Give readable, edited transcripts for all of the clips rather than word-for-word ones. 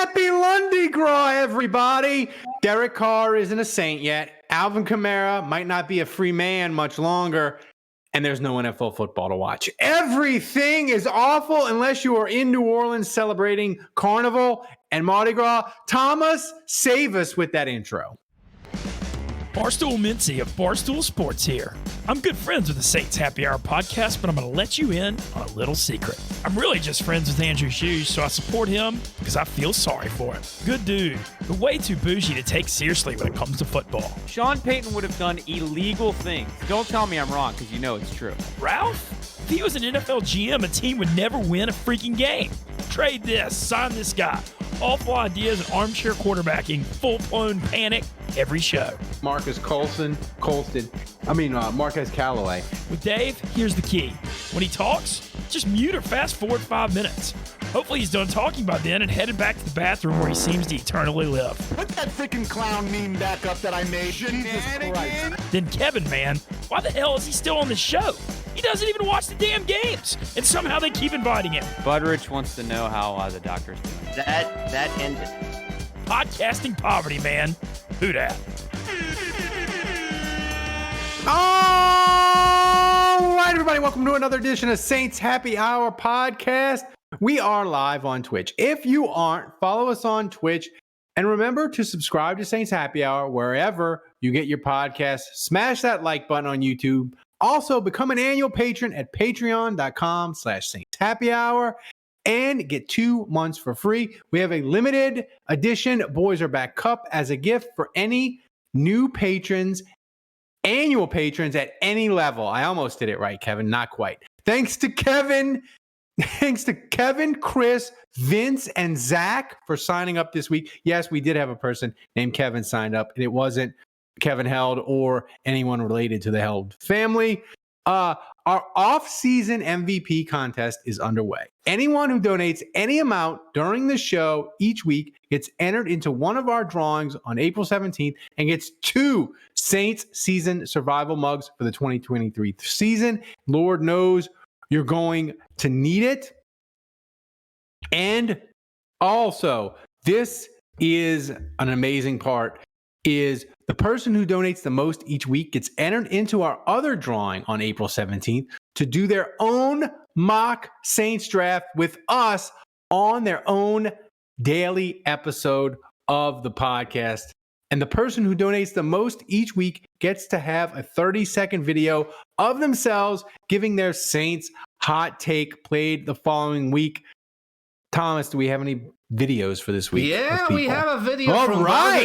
Happy Lundi Gras, everybody. Derek Carr isn't a Saint yet. Alvin Kamara might not be a free man much longer. And there's no NFL football to watch. Everything is awful unless you are in New Orleans celebrating Carnival and Mardi Gras. Thomas, save us with that intro. Barstool Mincy of Barstool Sports here. I'm good friends with the Saints Happy Hour podcast, but I'm going to let you in on a little secret. I'm really just friends with Andrew Hughes, so I support him because I feel sorry for him. Good dude, but way too bougie to take seriously when it comes to football. Sean Payton would have done illegal things. Don't tell me I'm wrong, because you know it's true. Ralph? If he was an NFL GM, a team would never win a freaking game. Trade this, sign this guy. Awful ideas and armchair quarterbacking, full-blown panic every show. Marcus Callaway. With Dave, here's the key. When he talks, just mute or fast forward 5 minutes. Hopefully he's done talking by then and headed back to the bathroom where he seems to eternally live. Put that freaking clown meme back up that I made. Jesus Christ. Then Kevin, man, why the hell is he still on the show? He doesn't even watch the damn games, and somehow they keep inviting him. Budrich wants to know how the doctor's doing. That ended. Podcasting poverty, man. Who dat? All right, everybody, welcome to another edition of Saints Happy Hour podcast. We are live on Twitch. If you aren't, follow us on Twitch. And remember to subscribe to Saints Happy Hour wherever you get your podcasts. Smash that like button on YouTube. Also, become an annual patron at patreon.com/Saints Happy Hour and get 2 months for free. We have a limited edition Boys Are Back Cup as a gift for any new patrons, annual patrons at any level. I almost did it right, Kevin. Not quite. Thanks to Kevin, Chris, Vince, and Zach for signing up this week. Yes, we did have a person named Kevin signed up, and it wasn't Kevin Held or anyone related to the Held family. Our off-season MVP contest is underway. Anyone who donates any amount during the show each week gets entered into one of our drawings on April 17th and gets 2 Saints season survival mugs for the 2023 season. Lord knows you're going to need it. And also, this is an amazing part, is the person who donates the most each week gets entered into our other drawing on April 17th to do their own mock Saints draft with us on their own daily episode of the podcast. And the person who donates the most each week gets to have a 30-second video of themselves giving their Saints hot take played the following week. Thomas, do we have any videos for this week? Yeah, we have a video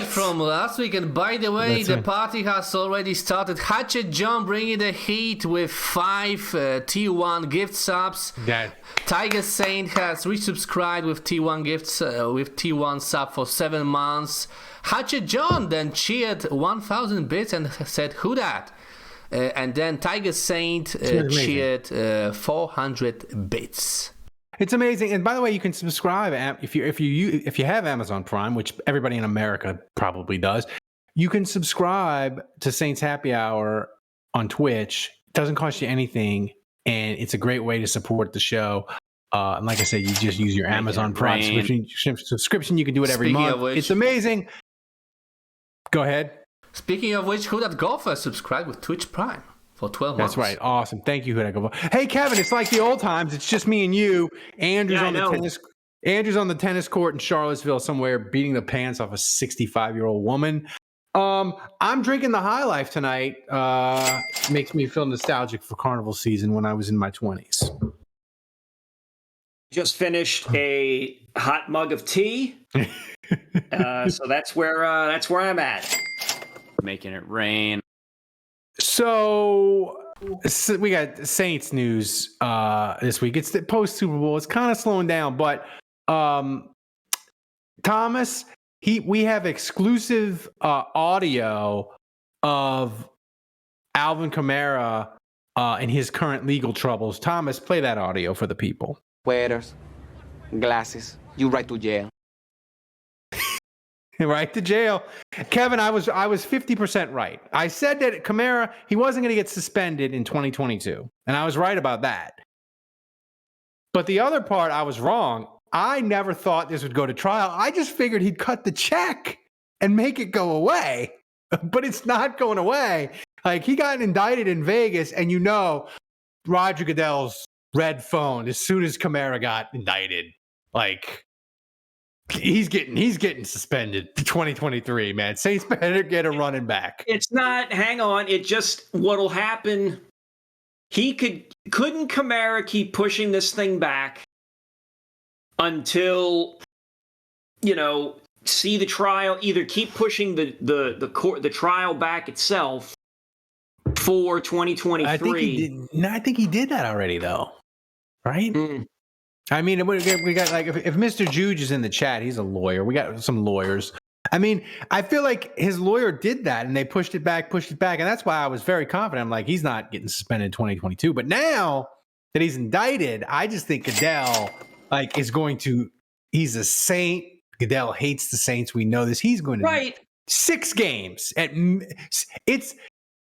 from last week. And by the way, the party has already started. Hatchet John bringing the heat with 5 T1 gift subs. Tiger Saint has resubscribed with T1 gifts, with T1 sub for 7 months. Hatchet John then cheered 1,000 bits and said, "Who dat?" And then Tiger Saint cheered 400 bits. It's amazing. And by the way, you can subscribe if you have Amazon Prime, which everybody in America probably does. You can subscribe to Saints Happy Hour on Twitch. It doesn't cost you anything, and it's a great way to support the show. And like I said, you just use your Amazon Prime subscription. You can do it every month. It's amazing. Go ahead. Speaking of which, Who Dat Golfer subscribed with Twitch Prime for 12 months. That's right. Awesome. Thank you, Who Dat Golfer. Hey, Kevin, it's like the old times. It's just me and you. Andrew's on the tennis court in Charlottesville somewhere beating the pants off a 65-year-old woman. I'm drinking the High Life tonight. Makes me feel nostalgic for Carnival season when I was in my 20s. Just finished a hot mug of tea. So that's where I'm at. Making it rain. So we got Saints news this week. It's the post Super Bowl. It's kind of slowing down, but Thomas, we have exclusive audio of Alvin Kamara and his current legal troubles. Thomas, play that audio for the people. Sweaters, glasses, you right to jail. Right to jail. Kevin, I was 50% right. I said that Kamara, he wasn't going to get suspended in 2022. And I was right about that. But the other part, I was wrong. I never thought this would go to trial. I just figured he'd cut the check and make it go away. But it's not going away. Like, he got indicted in Vegas, and Roger Goodell's red phone as soon as Kamara got indicted. Like, he's getting suspended to 2023, man. Saints better get a running back. It's not, hang on, it just, what'll happen, couldn't Kamara keep pushing this thing back until, see the trial, either keep pushing the trial back itself for 2023. I think he did that already, though. Right? I mean, we got, like, if Mr. Juge is in the chat, he's a lawyer. We got some lawyers. I mean, I feel like his lawyer did that, and they pushed it back, and that's why I was very confident. I'm like, he's not getting suspended in 2022. But now that he's indicted, I just think Goodell, like, he's a Saint. Goodell hates the Saints. We know this. He's going to 6 games. It's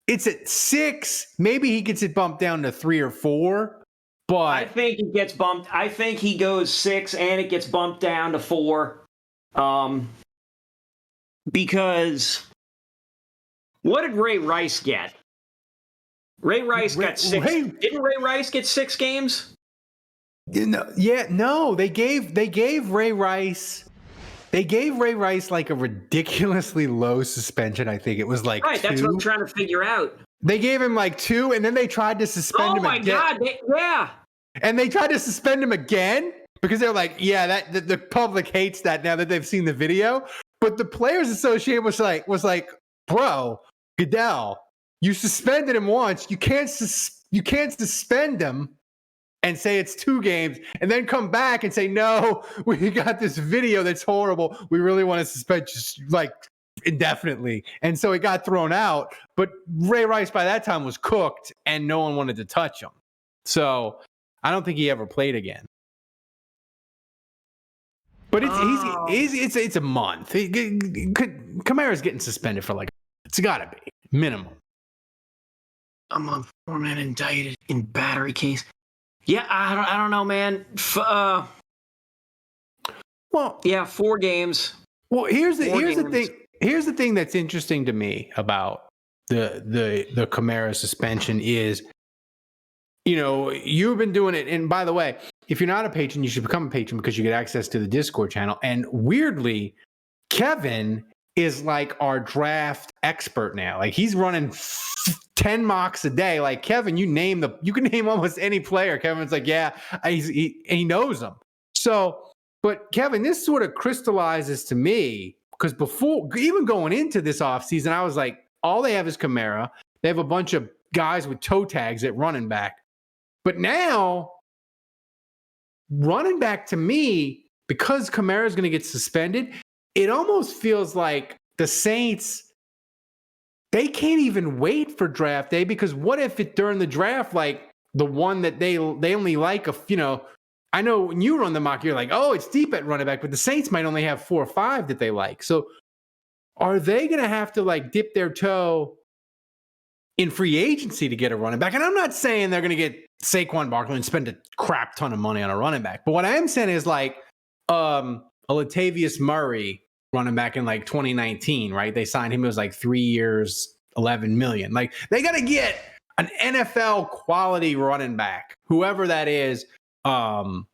at 6. Maybe he gets it bumped down to 3 or 4. But I think it gets bumped. I think he goes 6 and it gets bumped down to 4. Because what did Ray Rice get? Ray Rice got 6. Didn't Ray Rice get 6 games? No. They gave Ray Rice. They gave Ray Rice like a ridiculously low suspension. I think it was like 2. That's what I'm trying to figure out. They gave him like 2, and then they tried to suspend him again. Oh my God! Yeah. And they tried to suspend him again because they're like, yeah, the public hates that now that they've seen the video. But the Players Association was like, bro, Goodell, you suspended him once. You can't suspend him and say it's 2 games and then come back and say, no, we got this video that's horrible. We really want to suspend just like indefinitely. And so it got thrown out. But Ray Rice by that time was cooked and no one wanted to touch him. So I don't think he ever played again. But it's a month. Kamara's getting suspended for like, it's got to be minimum. I'm on 4-man indicted in battery case. Yeah, I don't know, man. Well, yeah, 4 games. Well, here's the thing. Here's the thing that's interesting to me about the Kamara suspension is, you've been doing it. And by the way, if you're not a patron, you should become a patron because you get access to the Discord channel. And weirdly, Kevin is like our draft expert now. Like, he's running 10 mocks a day. Like, Kevin, you can name almost any player. Kevin's like, yeah, he knows them. So, but Kevin, this sort of crystallizes to me because before, even going into this offseason, I was like, all they have is Kamara. They have a bunch of guys with toe tags at running back. But now, running back to me, because Kamara is going to get suspended, it almost feels like the Saints, they can't even wait for draft day, because what if during the draft, like the one that they only like, I know when you run the mock, you're like, oh, it's deep at running back, but the Saints might only have 4 or 5 that they like. So are they going to have to like dip their toe in free agency to get a running back? And I'm not saying they're going to get Saquon Barkley and spend a crap ton of money on a running back. But what I am saying is like a Latavius Murray running back in like 2019, right? They signed him. It was like 3 years, $11 million. Like, they got to get an NFL quality running back, whoever that is, because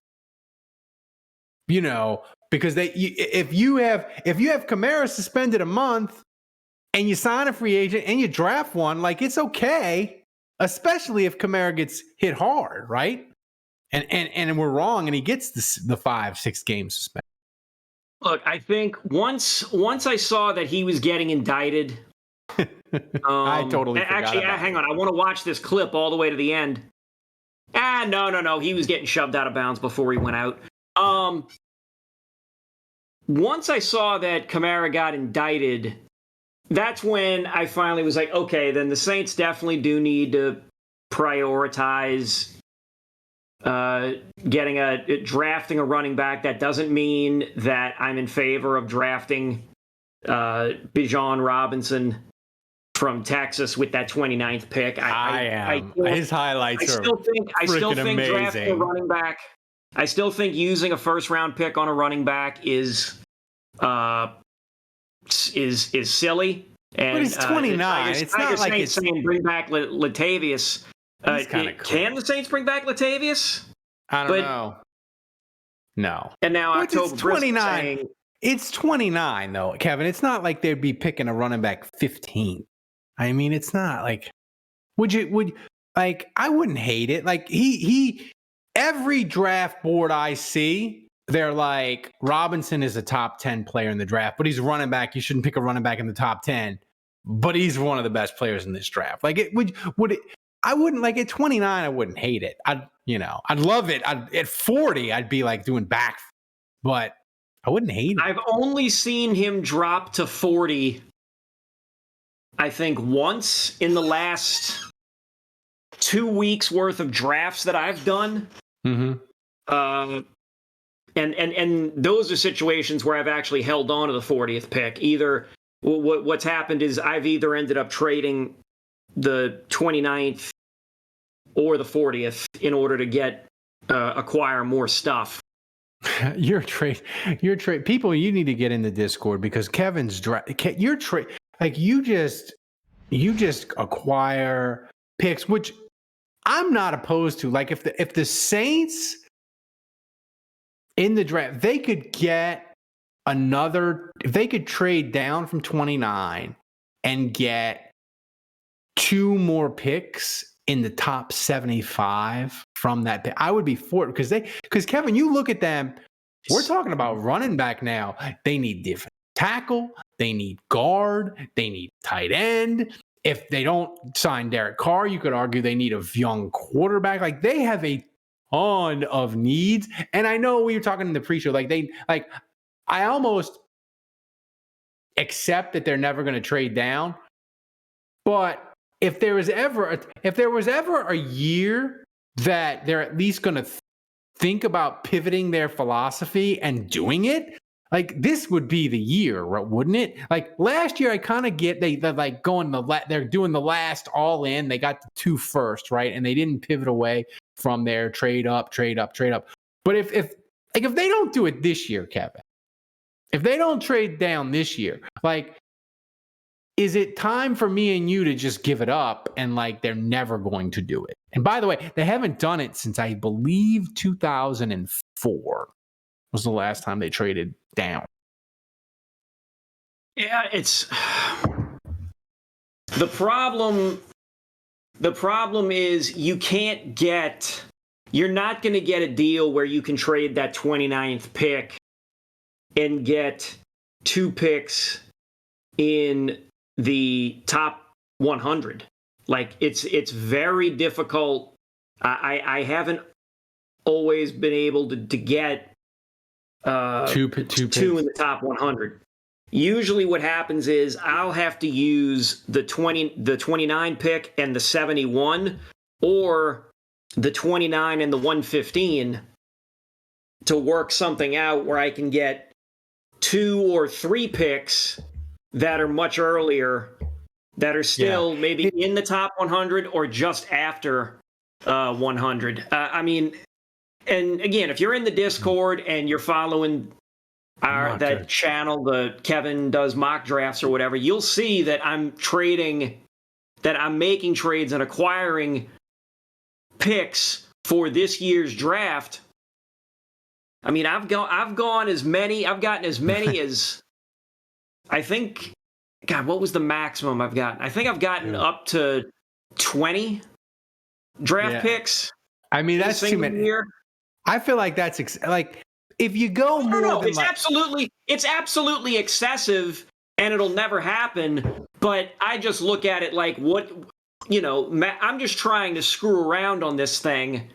if you have Kamara suspended a month and you sign a free agent and you draft one, like, it's okay, especially if Kamara gets hit hard, right? And we're wrong and he gets the 5-6 games suspended. Look, I think once I saw that he was getting indicted, I totally actually, hang on, I want to watch this clip all the way to the end. No, he was getting shoved out of bounds before he went out. Once I saw that Kamara got indicted, that's when I finally was like, okay, then the Saints definitely do need to prioritize drafting a running back. That doesn't mean that I'm in favor of drafting Bijan Robinson from Texas with that 29th pick. I am. His highlights are I still think amazing. drafting a running back I still think using a first-round pick on a running back is silly. And, but he's 29. It's not like it's saying bring back Latavius. Cool. Can the Saints bring back Latavius? I don't know. No. And now October 29. It's 29 though, Kevin. It's not like they'd be picking a running back 15. I mean, it's not like I wouldn't hate it. Like he every draft board I see, they're like Robinson is a top 10 player in the draft, but he's a running back. You shouldn't pick a running back in the top 10, but he's one of the best players in this draft. Like I wouldn't like at 29, I wouldn't hate it. I'd love it. At 40, I'd be like doing back, but I wouldn't hate it. I've only seen him drop to 40, I think, once in the last 2 weeks worth of drafts that I've done. Mm-hmm. And those are situations where I've actually held on to the 40th pick. Either what's happened is I've either ended up trading the 29th or the 40th in order to acquire more stuff. Your trade people, you need to get in the Discord because Kevin's your trade, like you just acquire picks, which I'm not opposed to. Like if the Saints in the draft, they could get if they could trade down from 29 and get 2 more picks in the top 75 from that pick, I would be for it because Kevin, you look at them, we're talking about running back now. They need different tackle, they need guard, they need tight end. If they don't sign Derek Carr, you could argue they need a young quarterback. Like they have a ton of needs. And I know we were talking in the pre-show, I almost accept that they're never going to trade down. But if there was ever a year that they're at least going to think about pivoting their philosophy and doing it, like this would be the year, wouldn't it? Like last year, I kind of get they're like they're doing the last all in. They got the 2 first, right, and they didn't pivot away from their trade up. But if they don't do it this year, Kevin, if they don't trade down this year, like, is it time for me and you to just give it up and like they're never going to do it? And by the way, they haven't done it since I believe 2004 was the last time they traded down. Yeah, it's the problem. The problem is you're not going to get a deal where you can trade that 29th pick and get 2 picks in the top 100. Like it's very difficult. I haven't always been able to get two in the top 100. Usually what happens is I'll have to use the 29 pick and the 71 or the 29 and the 115 to work something out where I can get 2 or 3 picks that are much earlier, that are still maybe in the top 100 or just after 100. I mean, and again, if you're in the Discord and you're following that channel, the Kevin does mock drafts or whatever, you'll see that I'm making trades and acquiring picks for this year's draft. I mean, I've gotten as many as I think, God, what was the maximum I've gotten? I think I've gotten up to 20 draft picks. I mean, that's too many. I feel like that's like if you go more. No, it's absolutely excessive, and it'll never happen. But I just look at it like I'm just trying to screw around on this thing.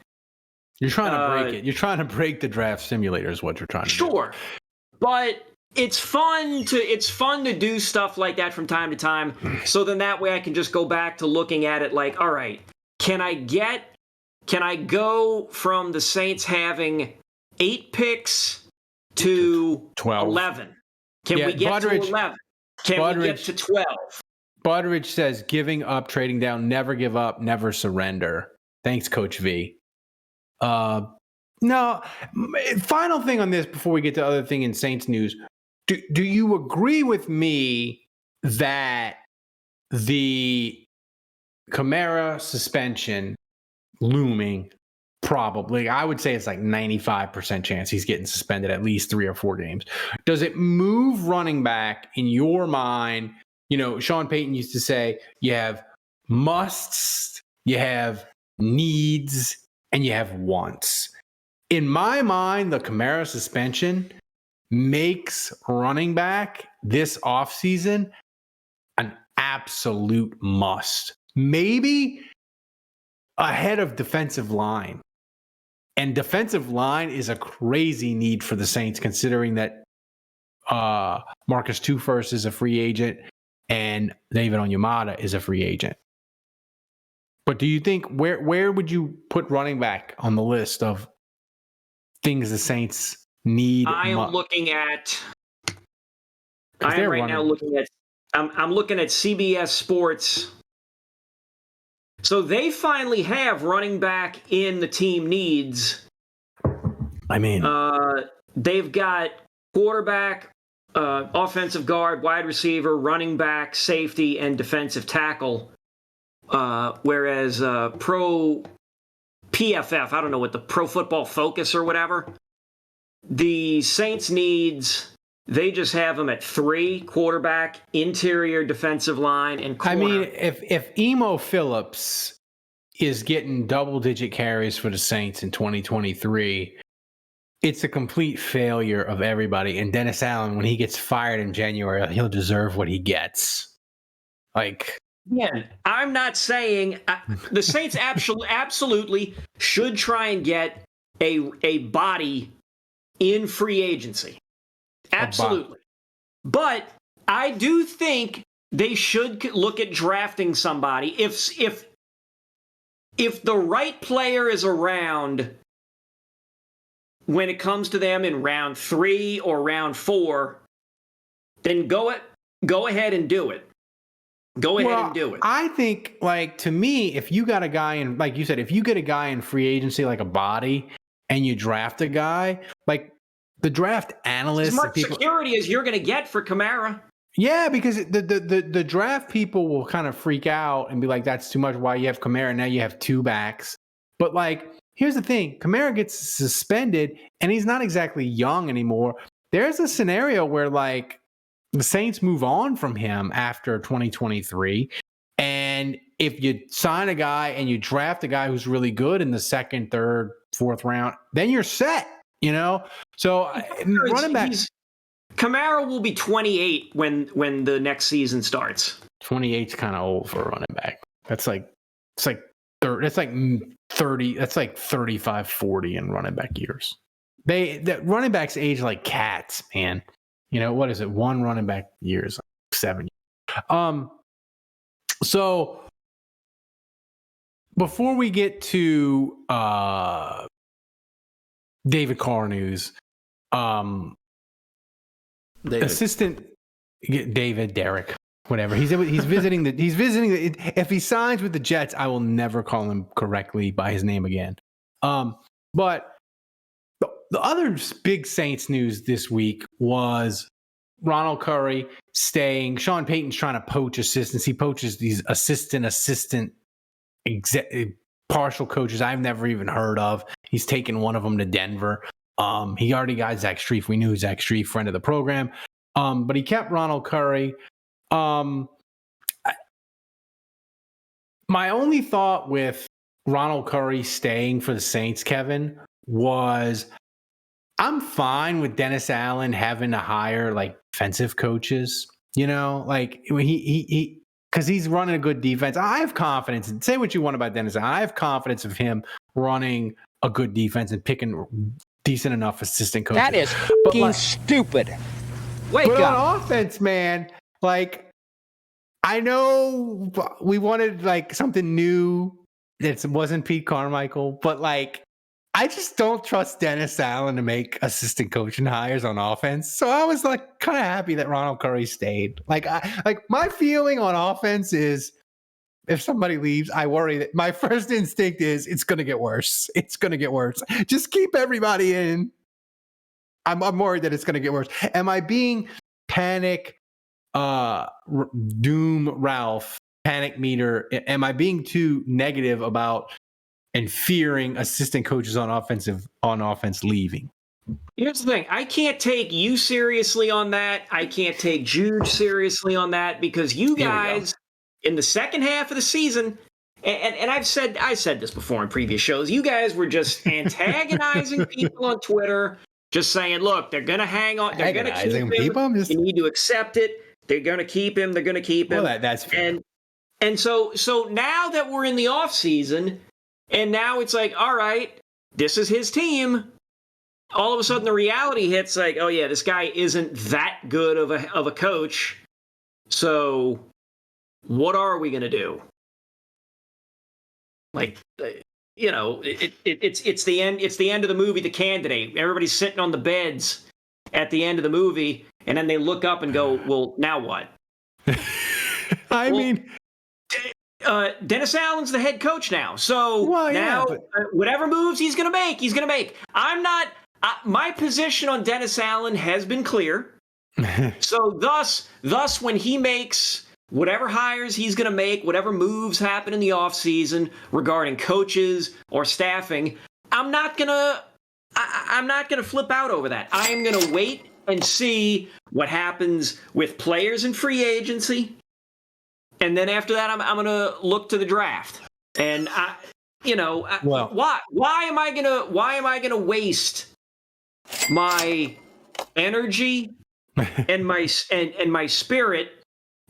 You're trying to break it. You're trying to break the draft simulator is what you're trying to do. Sure, but it's fun to do stuff like that from time to time. So then that way I can just go back to looking at it like, all right, can I go from the Saints having 8 picks to 12. 11? Can we get to 11? Can we get to 12? Butteridge says, giving up, trading down, never give up, never surrender. Thanks, Coach V. No. Final thing on this before we get to other thing in Saints news. Do you agree with me that the Kamara suspension looming, probably, I would say it's like 95% chance he's getting suspended at least 3 or 4 games. Does it move running back in your mind? You know, Sean Payton used to say you have musts, you have needs, and you have wants. In my mind, the Kamara suspension makes running back this offseason an absolute must. Maybe ahead of defensive line. And defensive line is a crazy need for the Saints, considering that Marcus Two-First is a free agent and David Onyemata is a free agent. But do you think, where would you put running back on the list of things the Saints need? I'm looking at CBS Sports. So they finally have running back in the team needs. I mean, they've got quarterback, offensive guard, wide receiver, running back, safety, and defensive tackle. Whereas Pro PFF, I don't know what the Pro Football Focus or whatever, the Saints needs, they just have them at 3: quarterback, interior defensive line, and corner. I mean, if Emo Phillips is getting double-digit carries for the Saints in 2023, it's a complete failure of everybody. And Dennis Allen, when he gets fired in January, he'll deserve what he gets. Like, yeah, I'm not saying the Saints absolutely should try and get a body in free agency. Absolutely. But I do think they should look at drafting somebody. If the right player is around when it comes to them in round 3 or round 4, then go ahead and do it. Go ahead and do it. I think, like, to me, if you got a guy in, like you said, if you get a guy in free agency, like a body, and you draft a guy, like the draft analysts, as much security as you're going to get for Kamara. Yeah, because the draft people will kind of freak out and be like, that's too much. Why you have Kamara? Now you have 2 backs. But, like, here's the thing. Kamara gets suspended, and he's not exactly young anymore. There's a scenario where, like, the Saints move on from him after 2023. And if you sign a guy and you draft a guy who's really good in the 2nd, 3rd, 4th round, then you're set, you know? So running back, Kamara will be 28 when the next season starts. 28's kind of old for a running back. That's like 30. That's like 35, 40 in running back years. The running backs age like cats, man. You know, what is it? 1 running back year is like 7 years. So before we get to David Carr news, Derek, whatever. He's visiting if he signs with the Jets, I will never call him correctly by his name again. But the other big Saints news this week was Ronald Curry staying. Sean Payton's trying to poach assistants. He poaches these assistant partial coaches I've never even heard of. He's taken one of them to Denver. He already got Zach Strief. We knew Zach Strief, friend of the program. But he kept Ronald Curry. My only thought with Ronald Curry staying for the Saints, Kevin, was I'm fine with Dennis Allen having to hire like defensive coaches, you know, like he because he's running a good defense. I have confidence. Say what you want about Dennis Allen. I have confidence of him running a good defense and picking decent enough assistant coaches. That is fucking stupid. Wake up. On offense, man, like I know we wanted like something new that wasn't Pete Carmichael, but like I just don't trust Dennis Allen to make assistant coaching hires on offense. So I was like kind of happy that Ronald Curry stayed. Like my feeling on offense is if somebody leaves, I worry that my first instinct is it's going to get worse. It's going to get worse. Just keep everybody in. I'm worried that it's going to get worse. Am I being panic, doom Ralph, panic meter? Am I being too negative about and fearing assistant coaches on offense leaving? Here's the thing. I can't take you seriously on that. I can't take Jude seriously on that because you guys in the second half of the season, and I said this before in previous shows, you guys were just antagonizing people on Twitter, just saying, look, they're going to hang on. They're going to keep him. People? You need to accept it. They're going to keep him. They're going to keep him. Well, that's fair. And so now that we're in the offseason, and now it's like, all right, this is his team. All of a sudden the reality hits like, oh yeah, this guy isn't that good of a coach. So what are we going to do? Like, it's the end. It's the end of the movie, The Candidate. Everybody's sitting on the beds at the end of the movie. And then they look up and go, well, now what? Dennis Allen's the head coach now. So whatever moves he's going to make, he's going to make. My position on Dennis Allen has been clear. So thus, when he makes whatever hires he's going to make, whatever moves happen in the offseason regarding coaches or staffing, I'm not going to flip out over that. I am going to wait and see what happens with players in free agency. And then after that, I'm going to look to the draft. And why am I going to waste my energy and my spirit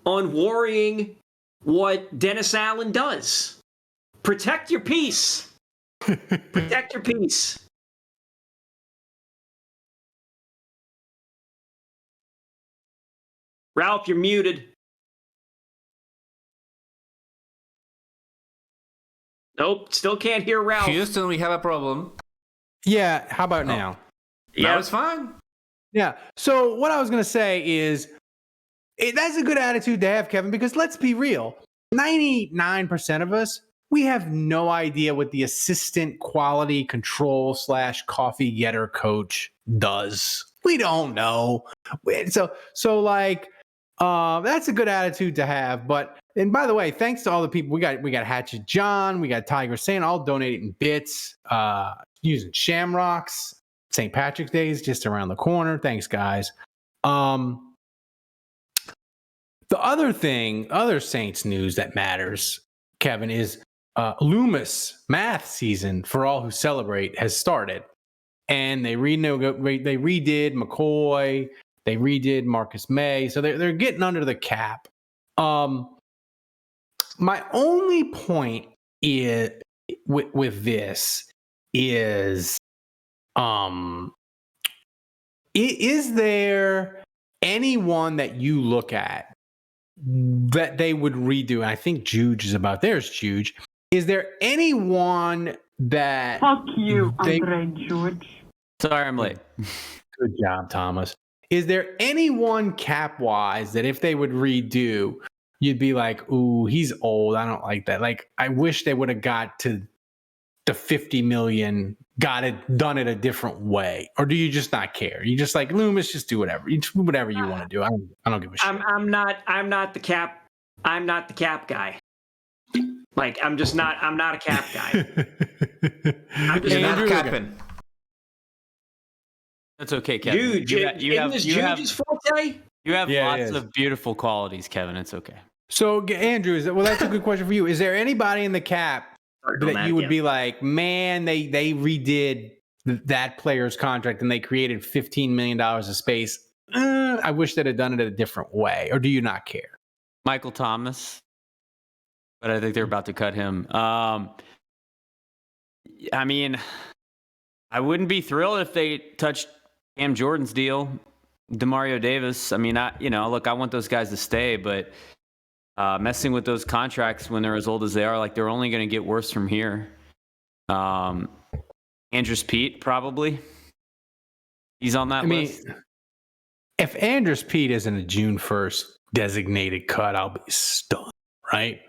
on worrying what Dennis Allen does? Protect your peace. Protect your peace. Ralph, you're muted. Nope, still can't hear Ralph. Houston, we have a problem. Yeah, how about now? Yeah, it's fine. Yeah. So what I was going to say is that's a good attitude to have, Kevin, because let's be real. 99% of us, we have no idea what the assistant quality control / coffee getter coach does. We don't know. So that's a good attitude to have. And by the way, thanks to all the people, we got Hatchet John, we got Tiger Sand, all donating bits, using Shamrocks. St. Patrick's Day is just around the corner. Thanks, guys. The other Saints news that matters, Kevin, is Loomis Math season for all who celebrate has started. And they redid McCoy, they redid Marcus May, so they're getting under the cap. My only point is with this is there anyone that you look at that they would redo? And I think Juge is about. There's Juge. Is there anyone that... Fuck you, Andre Juge. Sorry, I'm late. Good job, Thomas. Is there anyone cap-wise that if they would redo, you'd be like, ooh, he's old. I don't like that. Like, I wish they would have got to the 50 million, done it a different way. Or do you just not care? You just like, Loomis, just do whatever. You do whatever you want to do. I don't give a shit. I'm not the cap guy. Like, I'm not a cap guy. I'm just not capping. That's okay, Kevin. Dude, you have lots of beautiful qualities, Kevin. It's okay. So, Andrew, that's a good question for you. Is there anybody in the cap that you would be like, man, they redid that player's contract and they created $15 million of space? I wish they'd have done it a different way. Or do you not care? Michael Thomas, but I think they're about to cut him. I mean, I wouldn't be thrilled if they touched Cam Jordan's deal, DeMario Davis. I mean, I want those guys to stay, but messing with those contracts when they're as old as they are, like, they're only going to get worse from here. Andrews Pete, probably. He's on that list. If Andrews Pete isn't a June 1st designated cut, I'll be stunned, right?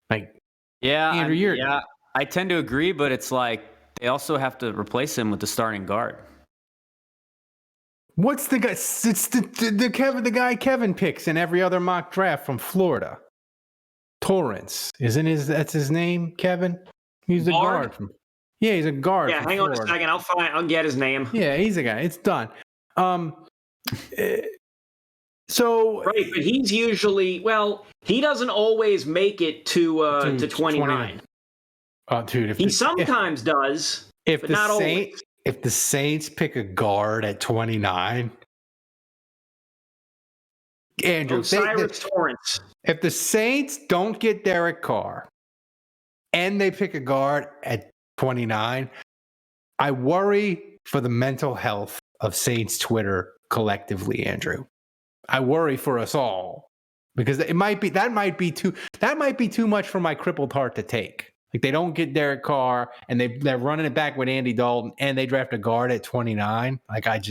Like, Yeah, Andrew, I tend to agree, but it's like they also have to replace him with the starting guard. what's the guy? It's the guy Kevin picks in every other mock draft from Florida. Torrance, that's his name, Kevin? He's a guard from. Yeah, he's a guard. Yeah, hang on a second. I'll get his name. Yeah, he's a guy. It's done. So right, but he's usually he doesn't always make it to 29. Dude, he sometimes does, but not always. If the Saints pick a guard at 29, Andrew, Torrance. If the Saints don't get Derek Carr and they pick a guard at 29, I worry for the mental health of Saints Twitter collectively, Andrew. I worry for us all because that might be too much for my crippled heart to take. Like, they don't get Derek Carr and they're running it back with Andy Dalton and they draft a guard at 29. Like, I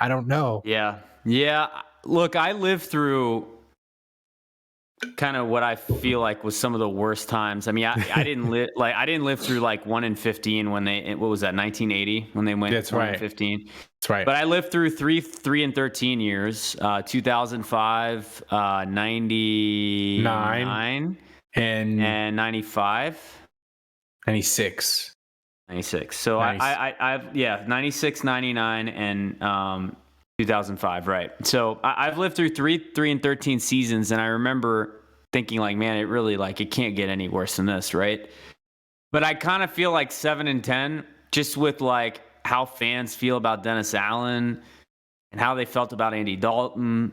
don't know. Yeah. Look, I lived through kind of what I feel like was some of the worst times. I mean, I didn't live through like 1 in 15 when what was that, 1980 when they went 1 in 15. That's right. But I lived through 3 and 13 years, 2005, 99 and 95. 96. So nice. I've 96, 99 and 2005, right? So I've lived through 3 and 13 seasons, and I remember thinking like, man, it really it can't get any worse than this, right? But I kind of feel like 7 and 10, just with like how fans feel about Dennis Allen and how they felt about Andy Dalton.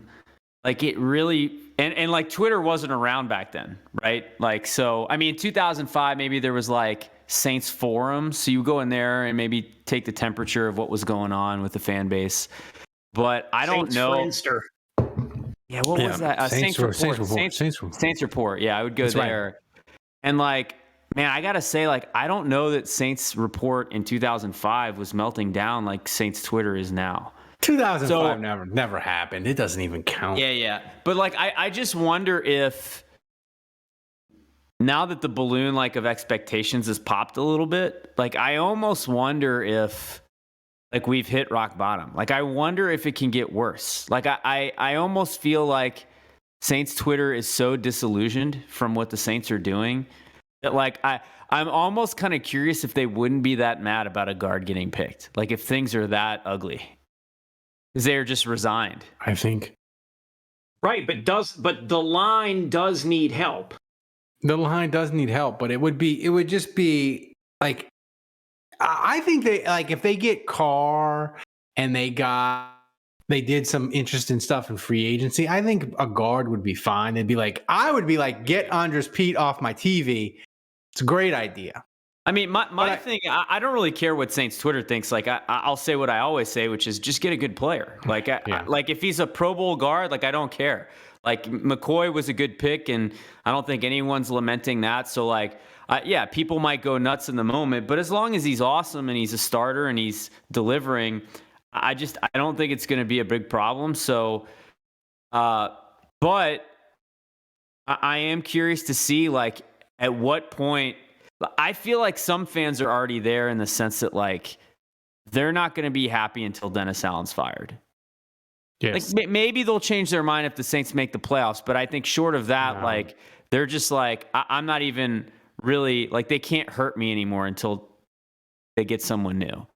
Like, it really, and like Twitter wasn't around back then, right? Like, so I mean, 2005, maybe there was like Saints forums, so you go in there and maybe take the temperature of what was going on with the fan base. But I don't know. Friendster. Yeah, what was that? Saints Report. Yeah, I would go there. Right. And like, man, I gotta say, like, I don't know that Saints Report in 2005 was melting down like Saints Twitter is now. 2005 never happened. It doesn't even count. Yeah. But like, I just wonder if now that the balloon of expectations has popped a little bit, like, I almost wonder if like we've hit rock bottom. Like, I wonder if it can get worse. Like, I almost feel like Saints Twitter is so disillusioned from what the Saints are doing that like I'm almost kind of curious if they wouldn't be that mad about a guard getting picked. Like, if things are that ugly. Because they're just resigned, I think. Right, but the line does need help. The line does need help, but it would just be like, I think they, like, if they get Carr and they did some interesting stuff in free agency, I think a guard would be fine. I would be like, get Andres Pete off my TV. It's a great idea. I mean, my thing, I don't really care what Saints Twitter thinks. Like, I'll say what I always say, which is just get a good player. Like, like if he's a Pro Bowl guard, like, I don't care. Like, McCoy was a good pick, and I don't think anyone's lamenting that. So, like, people might go nuts in the moment, but as long as he's awesome and he's a starter and he's delivering, I don't think it's going to be a big problem. So, but I am curious to see, like, at what point. I feel like some fans are already there in the sense that, like, they're not going to be happy until Dennis Allen's fired. Yes. Like, maybe they'll change their mind if the Saints make the playoffs, but I think short of that, like, they're just like, I'm not even really, like, they can't hurt me anymore until they get someone new.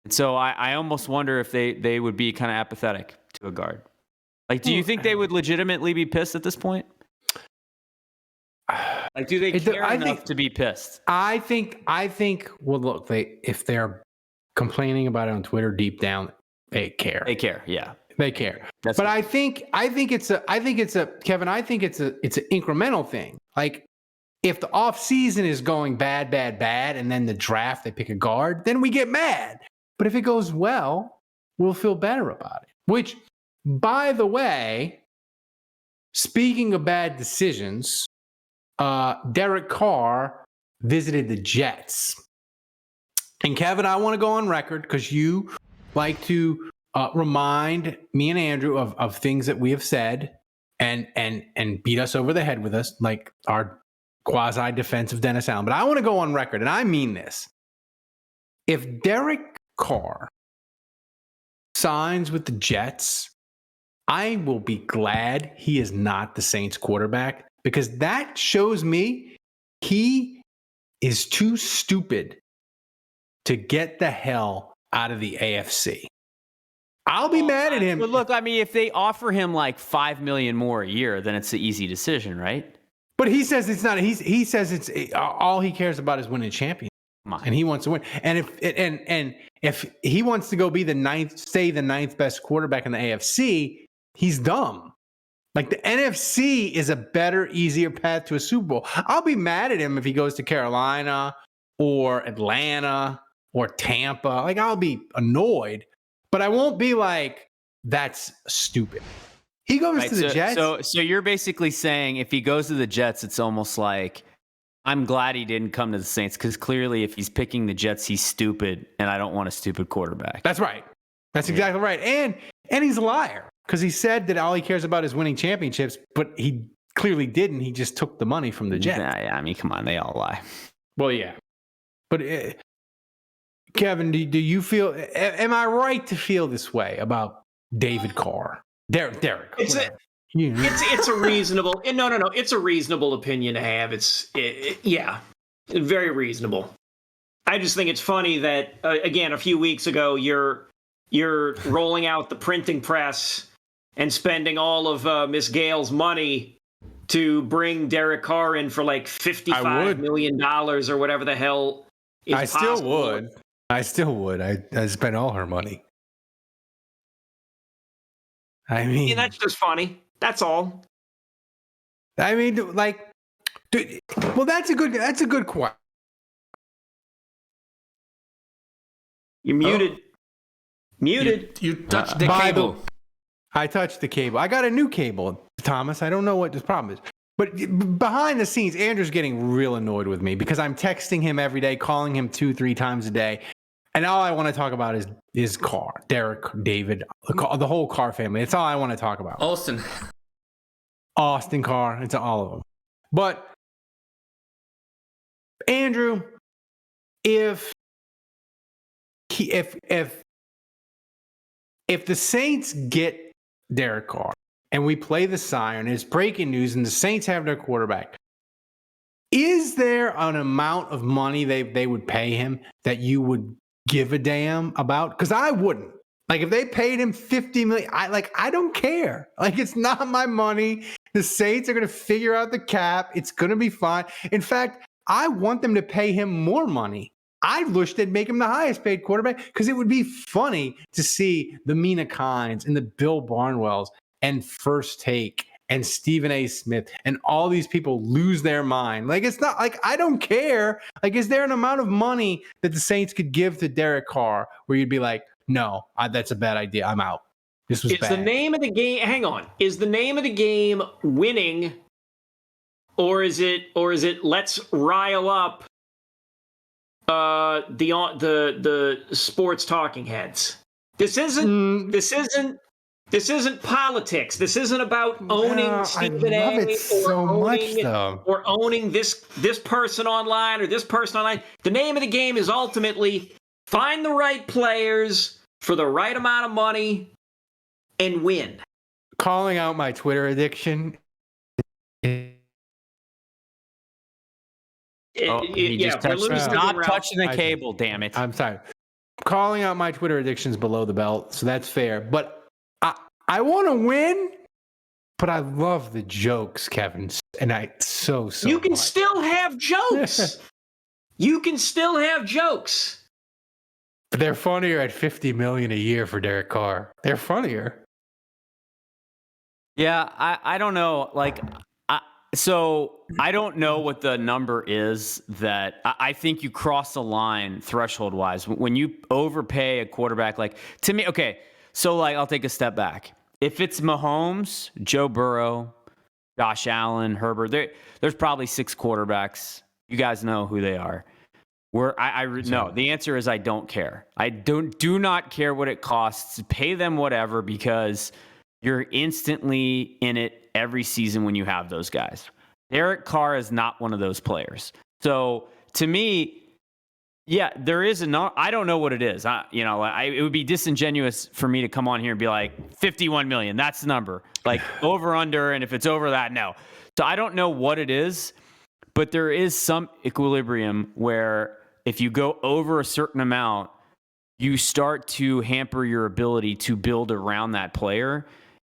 And so I almost wonder if they would be kind of apathetic to a guard. Like, do you think they would legitimately be pissed at this point? Like, do they care enough to be pissed? I think. Well, look, if they're complaining about it on Twitter, deep down, they care. They care, yeah. They care. But I think it's an incremental thing. Like, if the offseason is going bad, and then the draft they pick a guard, then we get mad. But if it goes well, we'll feel better about it. Which, by the way, speaking of bad decisions. Derek Carr visited the Jets. And Kevin, I want to go on record because you like to remind me and Andrew of things that we have said and beat us over the head with us, like our quasi-defensive Dennis Allen. But I want to go on record, and I mean this. If Derek Carr signs with the Jets, I will be glad he is not the Saints quarterback, because that shows me he is too stupid to get the hell out of the AFC. I'll be mad at him. But look, I mean, if they offer him like $5 million more a year, then it's an easy decision, right? But he says it's not. He says it's all he cares about is winning champions, and he wants to win. And if he wants to go be the ninth best quarterback in the AFC, he's dumb. Like, the NFC is a better, easier path to a Super Bowl. I'll be mad at him if he goes to Carolina or Atlanta or Tampa. Like, I'll be annoyed, but I won't be like, that's stupid. He goes to the Jets. So you're basically saying if he goes to the Jets, it's almost like, I'm glad he didn't come to the Saints, because clearly if he's picking the Jets, he's stupid, and I don't want a stupid quarterback. That's right. That's exactly right. And he's a liar, because he said that all he cares about is winning championships, but he clearly didn't. He just took the money from the Jets. Yeah, I mean, come on, they all lie. Well, yeah. But Kevin, do you feel? Am I right to feel this way about David Carr? Derek. It's a reasonable. No. It's a reasonable opinion to have. Yeah, very reasonable. I just think it's funny that again, a few weeks ago, you're rolling out the printing press and spending all of Miss Gale's money to bring Derek Carr in for like $55 million or whatever the hell is possible. I still would. I spent all her money. I mean, that's just funny. That's all. I mean, like, dude, well, that's a good question. You're muted. You touched the cable. I touched the cable. I got a new cable, Thomas. I don't know what the problem is. But behind the scenes, Andrew's getting real annoyed with me because I'm texting him every day, calling him 2-3 times a day. And all I want to talk about is Carr, Derek, David, the whole Carr family. It's all I want to talk about. Austin Carr. It's all of them. But Andrew, if the Saints get Derek Carr and we play the siren, it's breaking news, and the Saints have their quarterback, is there an amount of money they would pay him that you would give a damn about? Because I wouldn't. Like, if they paid him $50 million, I don't care. Like, it's not my money. The Saints are going to figure out the cap. It's going to be fine. In fact, I want them to pay him more money. I wish they'd make him the highest paid quarterback, because it would be funny to see the Mina Kimes and the Bill Barnwells and First Take and Stephen A. Smith and all these people lose their mind. Like, it's not like, I don't care. Like, is there an amount of money that the Saints could give to Derek Carr where you'd be like, no, that's a bad idea. I'm out. This was bad. Is the name of the game, hang on, is the name of the game winning, or is it let's rile up the sports talking heads? This isn't politics. This isn't about owning Stephen A. or owning this person online or this person online. The name of the game is ultimately find the right players for the right amount of money and win. Calling out my Twitter addiction. Stop touching the cable, damn it. I'm sorry. Calling out my Twitter addictions below the belt, so that's fair. But I want to win, but I love the jokes, Kevin. And so you can still have jokes. You can still have jokes. But they're funnier at $50 million a year for Derek Carr. They're funnier. Yeah, I don't know. Like, so I don't know what the number is that I think you cross the line threshold-wise when you overpay a quarterback. Like, to me, okay. So, like, I'll take a step back. If it's Mahomes, Joe Burrow, Josh Allen, Herbert, there's probably 6 quarterbacks. You guys know who they are. No, the answer is I don't care. I do not care what it costs. Pay them whatever, because you're instantly in it every season when you have those guys. Derek Carr is not one of those players. So to me, yeah, there is I don't know what it is. It would be disingenuous for me to come on here and be like 51 million. That's the number. Like over, under, and if it's over that, no. So I don't know what it is, but there is some equilibrium where if you go over a certain amount, you start to hamper your ability to build around that player.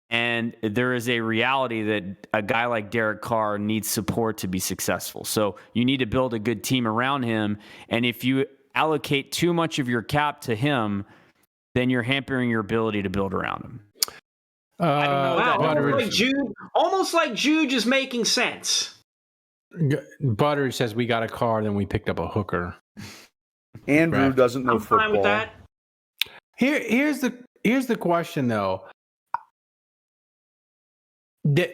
And there is a reality that a guy like Derek Carr needs support to be successful. So you need to build a good team around him. And if you allocate too much of your cap to him, then you're hampering your ability to build around him. I don't know. Wow, almost like Jude is making sense. Buttery says we got a Carr, then we picked up a hooker. Andrew doesn't know football. Fine with that. Here's the question though.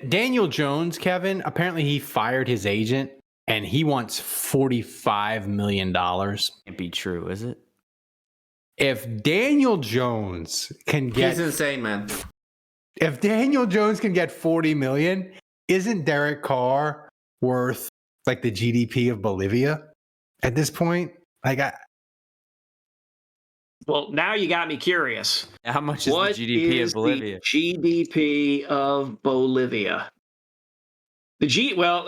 Daniel Jones, Kevin, apparently he fired his agent and he wants $45 million. Can't be true, is it? If Daniel Jones can get... He's insane, man. If Daniel Jones can get $40 million, isn't Derek Carr worth like the GDP of Bolivia at this point? Well, now you got me curious. How much is the GDP of Bolivia? The GDP of Bolivia. Well,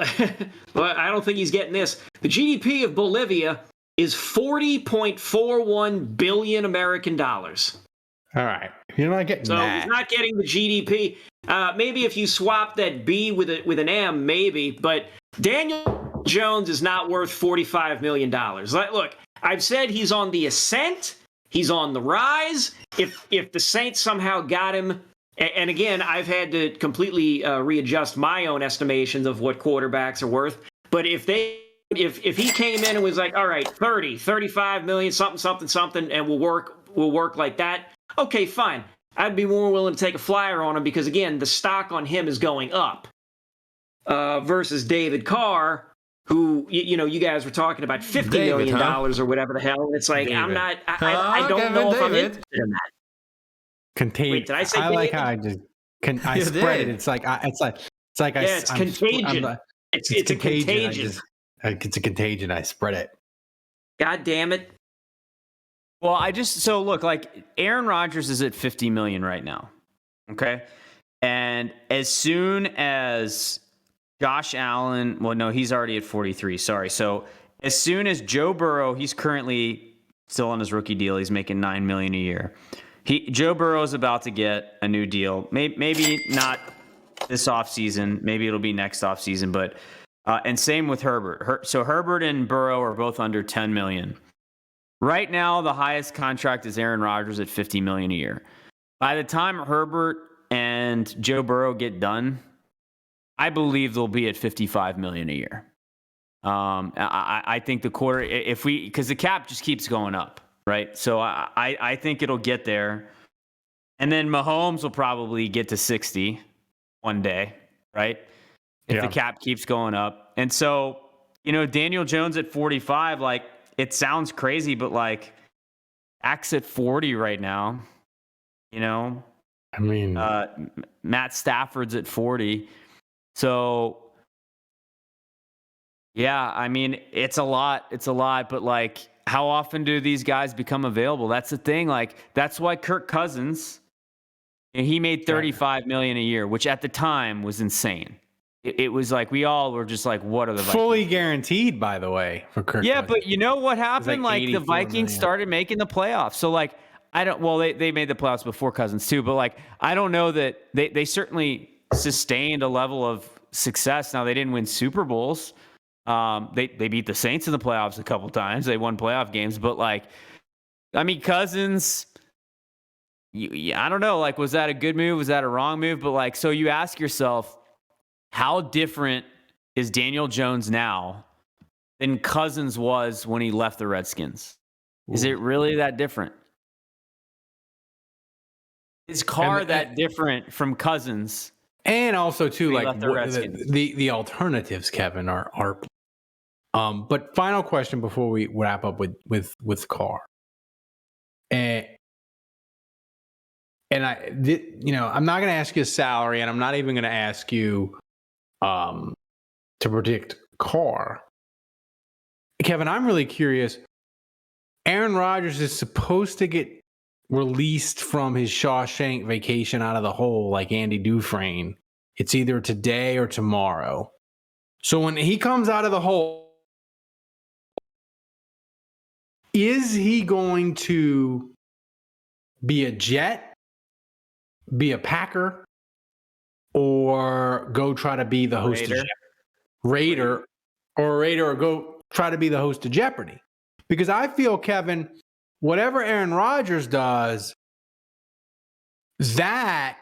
I don't think he's getting this. The GDP of Bolivia is 40.41 billion American dollars. All right, you're not getting that. He's not getting the GDP. Maybe if you swap that B with an M, maybe. But Daniel Jones is not worth $45 million. Look, I've said he's on the ascent. He's on the rise. If the Saints somehow got him, and again, I've had to completely readjust my own estimations of what quarterbacks are worth. But if he came in and was like, all right, 30, 35 million, something, and we'll work like that, okay, fine. I'd be more willing to take a flyer on him because, again, the stock on him is going up versus David Carr, who, you guys were talking about $50 million or whatever the hell. It's like, David. I don't know if I'm interested in that. Contagion. Wait, did I say I David? like how I just I spread it. It's contagion. It's a contagion. It's a contagion. I spread it. God damn it. Well, look, like Aaron Rodgers is at 50 million right now. Okay. And as soon as Josh Allen, well, no, he's already at 43. Sorry. So as soon as Joe Burrow, he's currently still on his rookie deal. He's making $9 million a year. Joe Burrow is about to get a new deal. Maybe not this offseason. Maybe it'll be next offseason. But and same with Herbert. So Herbert and Burrow are both under 10 million. Right now, the highest contract is Aaron Rodgers at $50 million a year. By the time Herbert and Joe Burrow get done, I believe they'll be at $55 million a year. I think because the cap just keeps going up, right? So I think it'll get there. And then Mahomes will probably get to 60 one day, right? If the cap keeps going up. And so, Daniel Jones at 45, like, it sounds crazy, but like, Axe at 40 right now, I mean, Matt Stafford's at 40. So, yeah, I mean, it's a lot, but like, how often do these guys become available? That's the thing. Like, that's why Kirk Cousins, he made $35 million a year, which at the time was insane. It was like, we all were just like, what are the Vikings? Fully guaranteed, by the way, for Kirk Cousins. But you know what happened? Like the Vikings started making the playoffs. So like, they made the playoffs before Cousins too, but like, I don't know that they certainly sustained a level of success. Now they didn't win Super Bowls. They beat the Saints in the playoffs a couple times. They won playoff games, but like, I mean, Cousins, I don't know, like, was that a good move? Was that a wrong move? But like, so you ask yourself, how different is Daniel Jones now than Cousins was when he left the Redskins? Is it really that different? Is Carr that different from Cousins? And also too, like the alternatives, Kevin, are but final question before we wrap up with Carr. And I'm not going to ask you a salary, and I'm not even going to ask you to to predict Carr. Kevin, I'm really curious. Aaron Rodgers is supposed to get released from his Shawshank vacation out of the hole like Andy Dufresne. It's either today or tomorrow. So when he comes out of the hole, is he going to be a Jet, be a Packer, or go try to be the host of Raider, or go try to be the host of Jeopardy? Because I feel, Kevin, whatever Aaron Rodgers does, that's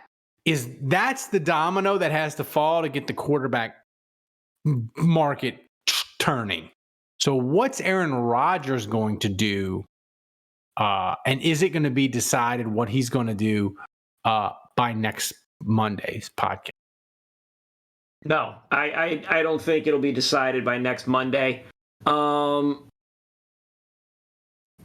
the domino that has to fall to get the quarterback market turning. So what's Aaron Rodgers going to do? And is it going to be decided what he's going to do by next Monday's podcast? No, I don't think it'll be decided by next Monday.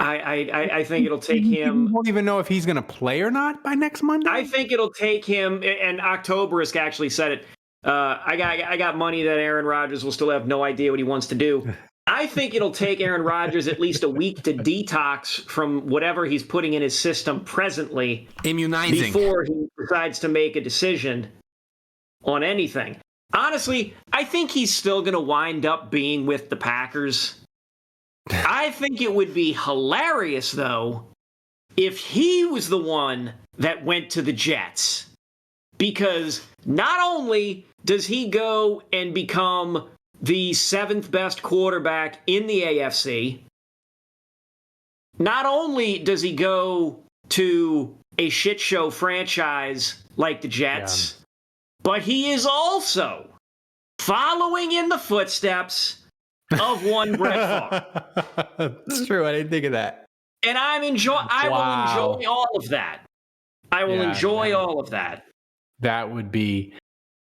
I think it'll take him. You won't even know if he's going to play or not by next Monday. I think it'll take him. And Octoberist actually said it. I got money that Aaron Rodgers will still have no idea what he wants to do. I think it'll take Aaron Rodgers at least a week to detox from whatever he's putting in his system presently, immunizing, before he decides to make a decision on anything. Honestly, I think he's still going to wind up being with the Packers. I think it would be hilarious, though, if he was the one that went to the Jets. Because not only does he go and become the 7th best quarterback in the AFC, not only does he go to a shit show franchise like the Jets, but he is also following in the footsteps of one Brett Favre. It's true. I didn't think of that. And I will enjoy all of that. I will enjoy all of that. That would be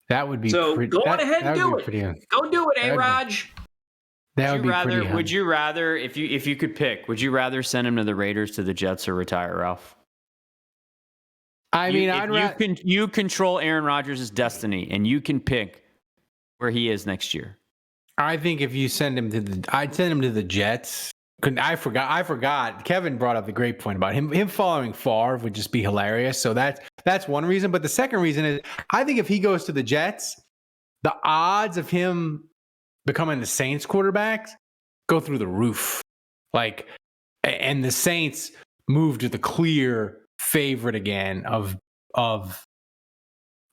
so go on ahead and do it. Go do it, A-Raj. That would be pretty. Would you rather, if you could pick, would you rather send him to the Raiders, to the Jets, or retire, Ralph? I mean, you control Aaron Rodgers' destiny, and you can pick where he is next year. I think if you send him I'd send him to the Jets. I forgot. Kevin brought up the great point about him following Favre would just be hilarious. So that's one reason. But the second reason is I think if he goes to the Jets, the odds of him becoming the Saints quarterbacks go through the roof. And the Saints move to the clear favorite again of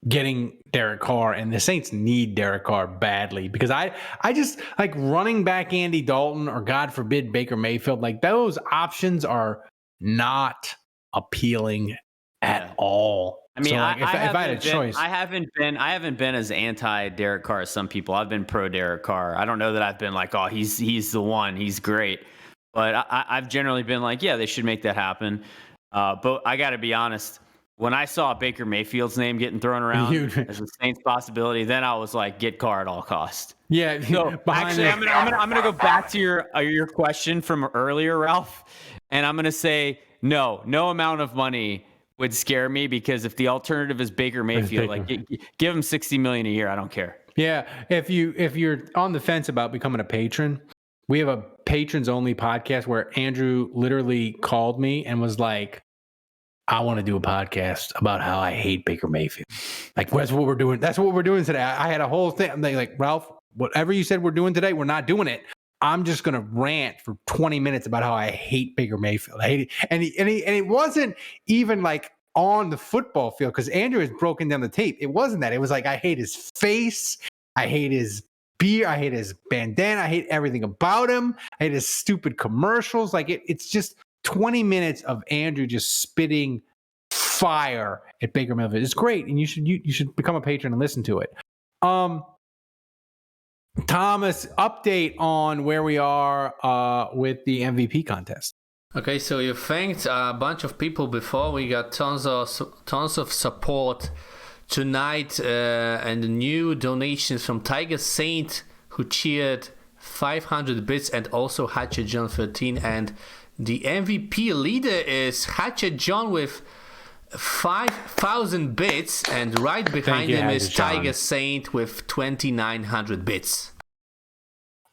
getting Derek Carr, and the Saints need Derek Carr badly because I just like running back Andy Dalton or God forbid Baker Mayfield. Like those options are not appealing at all. I mean, so, if I had a choice, I haven't been as anti Derek Carr as some people. I've been pro Derek Carr. I don't know that I've been like, oh, he's the one, he's great. But I've generally been like, yeah, they should make that happen. But I got to be honest. When I saw Baker Mayfield's name getting thrown around as a Saints possibility, then I was like, get Carr at all costs. Yeah. So actually, I'm gonna go back to your question from earlier, Ralph, and I'm gonna say no amount of money would scare me because if the alternative is Baker Mayfield, give him $60 million a year, I don't care. Yeah. If you're on the fence about becoming a patron, we have a patrons only podcast where Andrew literally called me and was like, I want to do a podcast about how I hate Baker Mayfield. Like, that's what we're doing. That's what we're doing today. I had a whole thing. I'm like, Ralph, whatever you said we're doing today, we're not doing it. I'm just going to rant for 20 minutes about how I hate Baker Mayfield. I hate it. And it wasn't even like on the football field because Andrew has broken down the tape. It wasn't that. It was like, I hate his face. I hate his beard. I hate his bandana. I hate everything about him. I hate his stupid commercials. Like it's just 20 minutes of Andrew just spitting fire at Baker Mayfield. It's great, and you should become a patron and listen to it. Thomas, update on where we are with the MVP contest. Okay, so you thanked a bunch of people before. We got tons of support tonight, and new donations from Tiger Saint, who cheered 500 bits, and also Hatchet John 13, and the MVP leader is Hatchet John with 5,000 bits, and right behind him is Tiger Saint with 2,900 bits.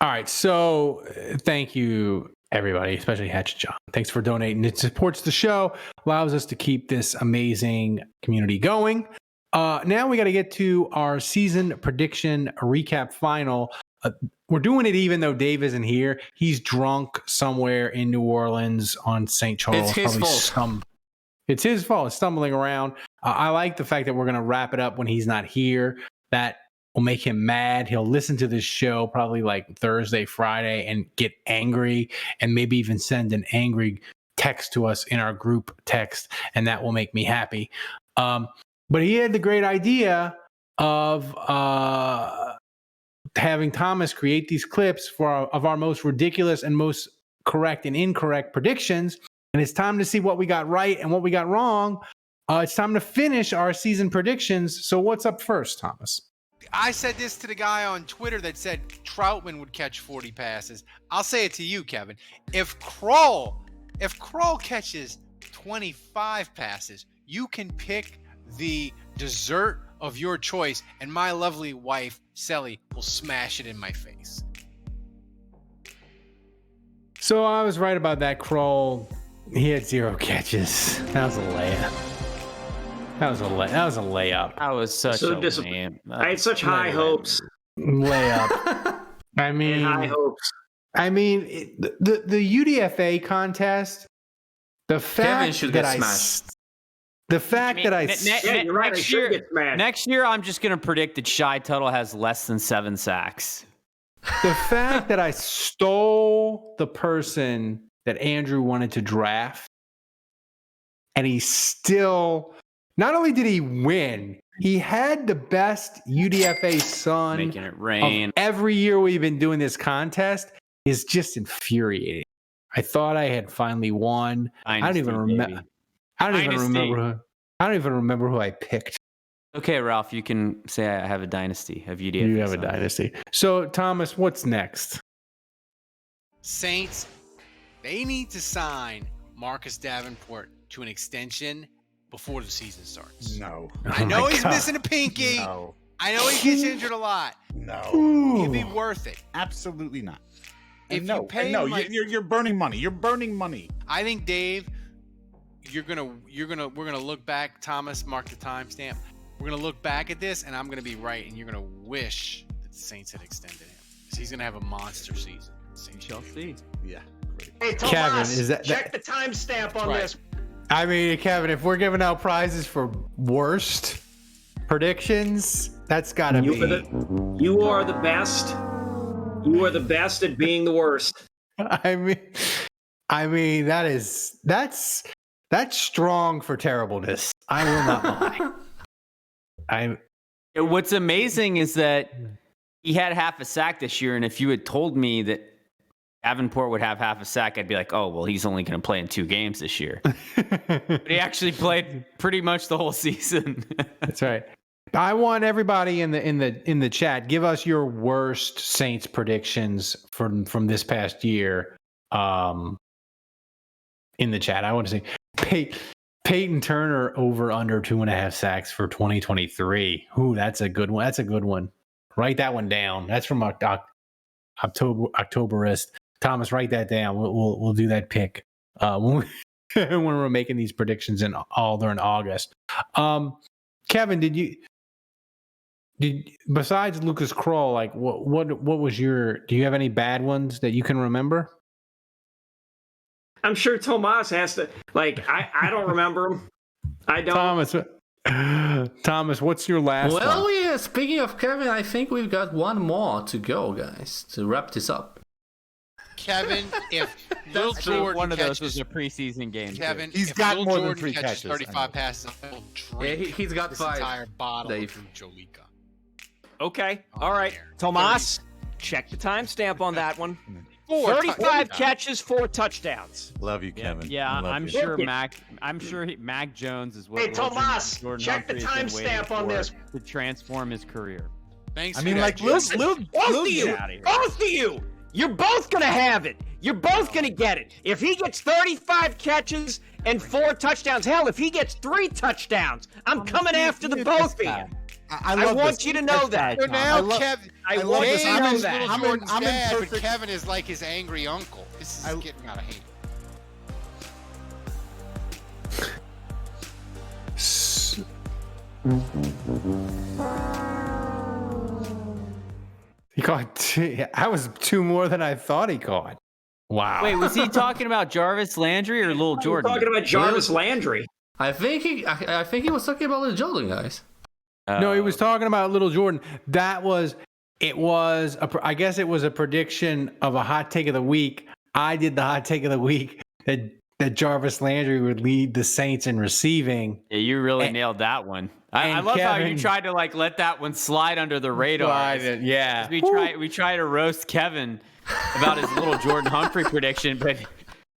All right. So thank you, everybody, especially Hatchet John. Thanks for donating. It supports the show, allows us to keep this amazing community going. Now we got to get to our season prediction recap final. We're doing it even though Dave isn't here. He's drunk somewhere in New Orleans on St. Charles. It's his fault. It's his fault. It's stumbling around. I like the fact that we're going to wrap it up when he's not here. That will make him mad. He'll listen to this show probably like Thursday, Friday, and get angry and maybe even send an angry text to us in our group text, and that will make me happy. But he had the great idea of having Thomas create these clips of our most ridiculous and most correct and incorrect predictions. And it's time to see what we got right and what we got wrong. It's time to finish our season predictions. So what's up first, Thomas? I said this to the guy on Twitter that said Troutman would catch 40 passes. I'll say it to you, Kevin. If Kroll catches 25 passes, you can pick the dessert of your choice, and my lovely wife, Sally, will smash it in my face. So I was right about that. Kroll, he had 0 catches. That was a layup. That was a layup. That was such So a disappointing. I had such high hopes. Layup. I mean, high hopes. I mean, the UDFA contest. The fact that You're right. I should get smashed. Next year, I'm just going to predict that Shai Tuttle has less than 7 sacks. The fact that I stole the person that Andrew wanted to draft, and he still, not only did he win, he had the best UDFA son Making it rain. of every year we've been doing this contest is just infuriating. I thought I had finally won. I don't even remember. I don't even remember who I picked. Okay, Ralph, you can say I have a dynasty of UDFA. You have a dynasty. So, Thomas, what's next? Saints, they need to sign Marcus Davenport to an extension before the season starts. No. I know he's missing a pinky. No. I know he gets injured a lot. No. It'd be worth it. Absolutely not. If no, you pay no, him like, you're burning money. You're burning money. I think, Dave, we're gonna look back. Thomas, mark the timestamp. We're gonna look back at this, and I'm gonna be right, and you're gonna wish that the Saints had extended him because he's gonna have a monster season. We shall see. Yeah. Great. Hey, Tomas, Kevin, is that check the timestamp on this. I mean, Kevin, if we're giving out prizes for worst predictions, that's got to be. You are the best. You are the best at being the worst. I mean, that's strong for terribleness. I will not lie. What's amazing is that he had half a sack this year, and if you had told me that Davenport would have half a sack, I'd be like, oh, well, he's only going to play in 2 games this year. But he actually played pretty much the whole season. That's right. I want everybody in the chat, give us your worst Saints predictions from this past year. In the chat, I want to see Peyton Turner over under 2.5 sacks for 2023. Ooh, that's a good one. That's a good one. Write that one down. That's from Octoberist. Thomas, write that down. We'll do that pick when we're making these predictions during August. Kevin, did besides Lucas Kroll, like what was your? Do you have any bad ones that you can remember? I'm sure Tomas has to. Like I don't remember them. I don't. Thomas, what's your last one? Well, speaking of Kevin, I think we've got one more to go, guys, to wrap this up. Kevin, if Lil Jordan one of catches, those was a preseason game. Kevin, he's if got Lil more Jordan than 3 catches catches. 35 passes, I'll drink he's got this 5. entire bottle Dave. of Jolika. Okay. On All right. air. Tomas, check the timestamp on that one. 35 35 catches, 4 touchdowns. Love you, Kevin. Yeah, Love I'm you. sure Mac Jones is what. Hey, Tomas, Jordan check the Humphrey has been waiting timestamp on for this. to transform his career. Thanks. I for mean, that, like, Jim. Both of you. You're both going to have it. You're both going to get it. If he gets 35 catches and 4 touchdowns, hell, if he gets 3 touchdowns, I'm coming after the both of you. I want you to know that. So now Kevin, I want you to know David's that. little I'm in Jordan's dad, but perfect- Kevin is like his angry uncle. This is getting out of hand. He caught two. That was two more than I thought he caught. Wow. Wait, was he talking about Jarvis Landry or Lil Jordan? Talking about Jarvis Landry. I think he was talking about Lil Jordan, guys. No, he was talking about Little Jordan. I guess it was a prediction of a hot take of the week. I did the hot take of the week that Jarvis Landry would lead the Saints in receiving. Yeah, you really nailed that one. I love how you tried to let that one slide under the radar. Yeah. We try to roast Kevin about his Little Jordan Humphrey prediction, but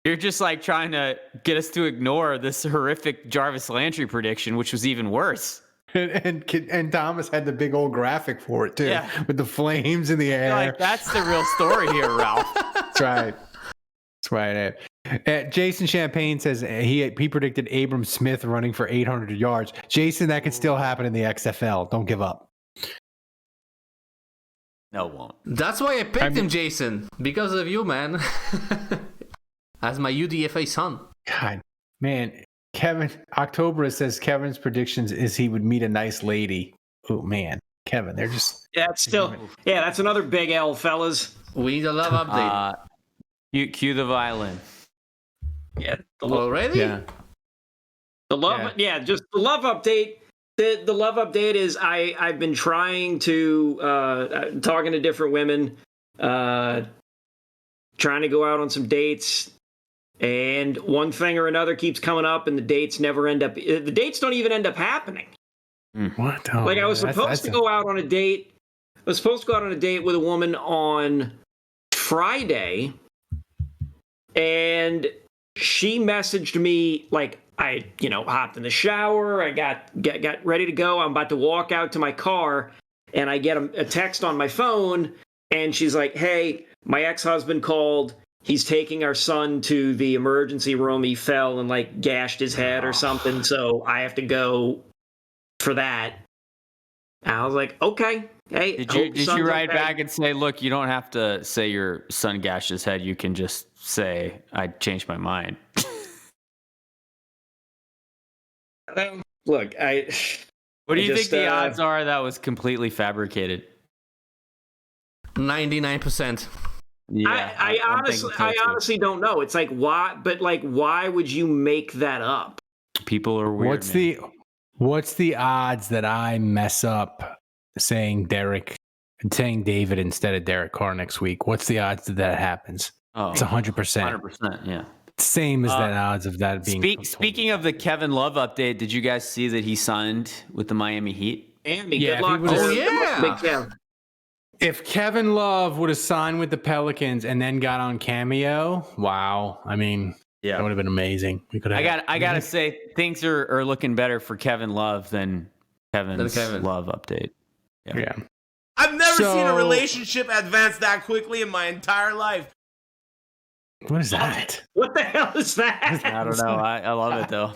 you're just trying to get us to ignore this horrific Jarvis Landry prediction, which was even worse. And Thomas had the big old graphic for it too, with the flames in the air. That's the real story here, Ralph. That's right. That's right. Jason Champagne says he predicted Abram Smith running for 800 yards. Jason, that could still happen in the XFL. Don't give up. No, it won't. That's why I picked him, Jason, because of you, man. As my UDFA son. God, man. Kevin, October says Kevin's predictions is he would meet a nice lady. Oh, man. Kevin, they're just... that's another big L, fellas. We need a love update. Cue the violin. Yeah. Already? Yeah. The love, just the love update. The love update is I've been trying to, talking to different women, trying to go out on some dates. And one thing or another keeps coming up, and the dates never end up. The dates don't even end up happening. What? I was supposed to go out on a date. I was supposed to go out on a date with a woman on Friday, and she messaged me I hopped in the shower. I got ready to go. I'm about to walk out to my car, and I get a text on my phone, and she's like, "Hey, my ex-husband called. He's taking our son to the emergency room. He fell and gashed his head or something. So I have to go for that." And I was like, okay. Hey, did you write back and say, look, you don't have to say your son gashed his head. You can just say, I changed my mind. Look, what do you think the odds are that was completely fabricated? 99%. Yeah, I honestly don't know. It's why? But why would you make that up? People are weird. What's the odds that I mess up saying David instead of Derek Carr next week? What's the odds that happens? Oh, it's 100%. 100%. Yeah. Same as that odds of that being. Speaking of the KevinLove update, did you guys see that he signed with the Miami Heat? Miami, good luck. Yeah. If KevinLove would have signed with the Pelicans and then got on Cameo, wow. I mean, that would have been amazing. We could have. I gotta say, things are looking better for KevinLove than Kevin's Love update. Yeah. I've never seen a relationship advance that quickly in my entire life. What is that? What the hell is that? I don't know. I love it though.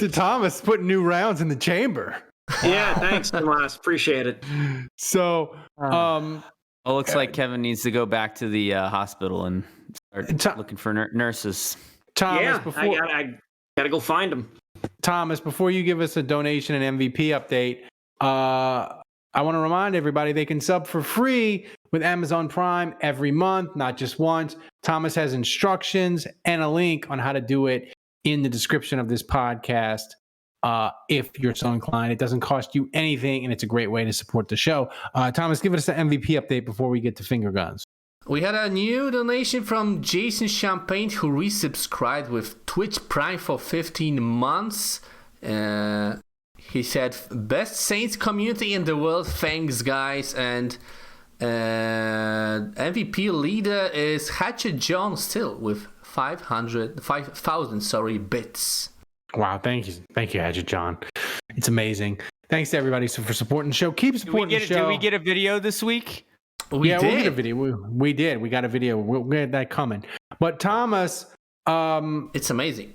Thomas putting new rounds in the chamber. Yeah, thanks, Tomas. Appreciate it. So, it looks like Kevin needs to go back to the hospital and start looking for nurses. Thomas, I gotta go find them. Thomas, before you give us a donation and MVP update, I want to remind everybody they can sub for free with Amazon Prime every month, not just once. Thomas has instructions and a link on how to do it in the description of this podcast. If you're so inclined, it doesn't cost you anything, and it's a great way to support the show. Thomas, give us an MVP update before we get to finger guns. We had a new donation from Jason Champagne, who resubscribed with Twitch Prime for 15 months. He said, best Saints community in the world, thanks guys. And MVP leader is Hatchet John still with 5,000 bits. Wow, thank you, Hatchet John. It's amazing. Thanks to everybody for supporting the show. Keep supporting the show. Did we get a video this week? We'll get a video. We did. We got a video. We'll get that coming. But Thomas, it's amazing.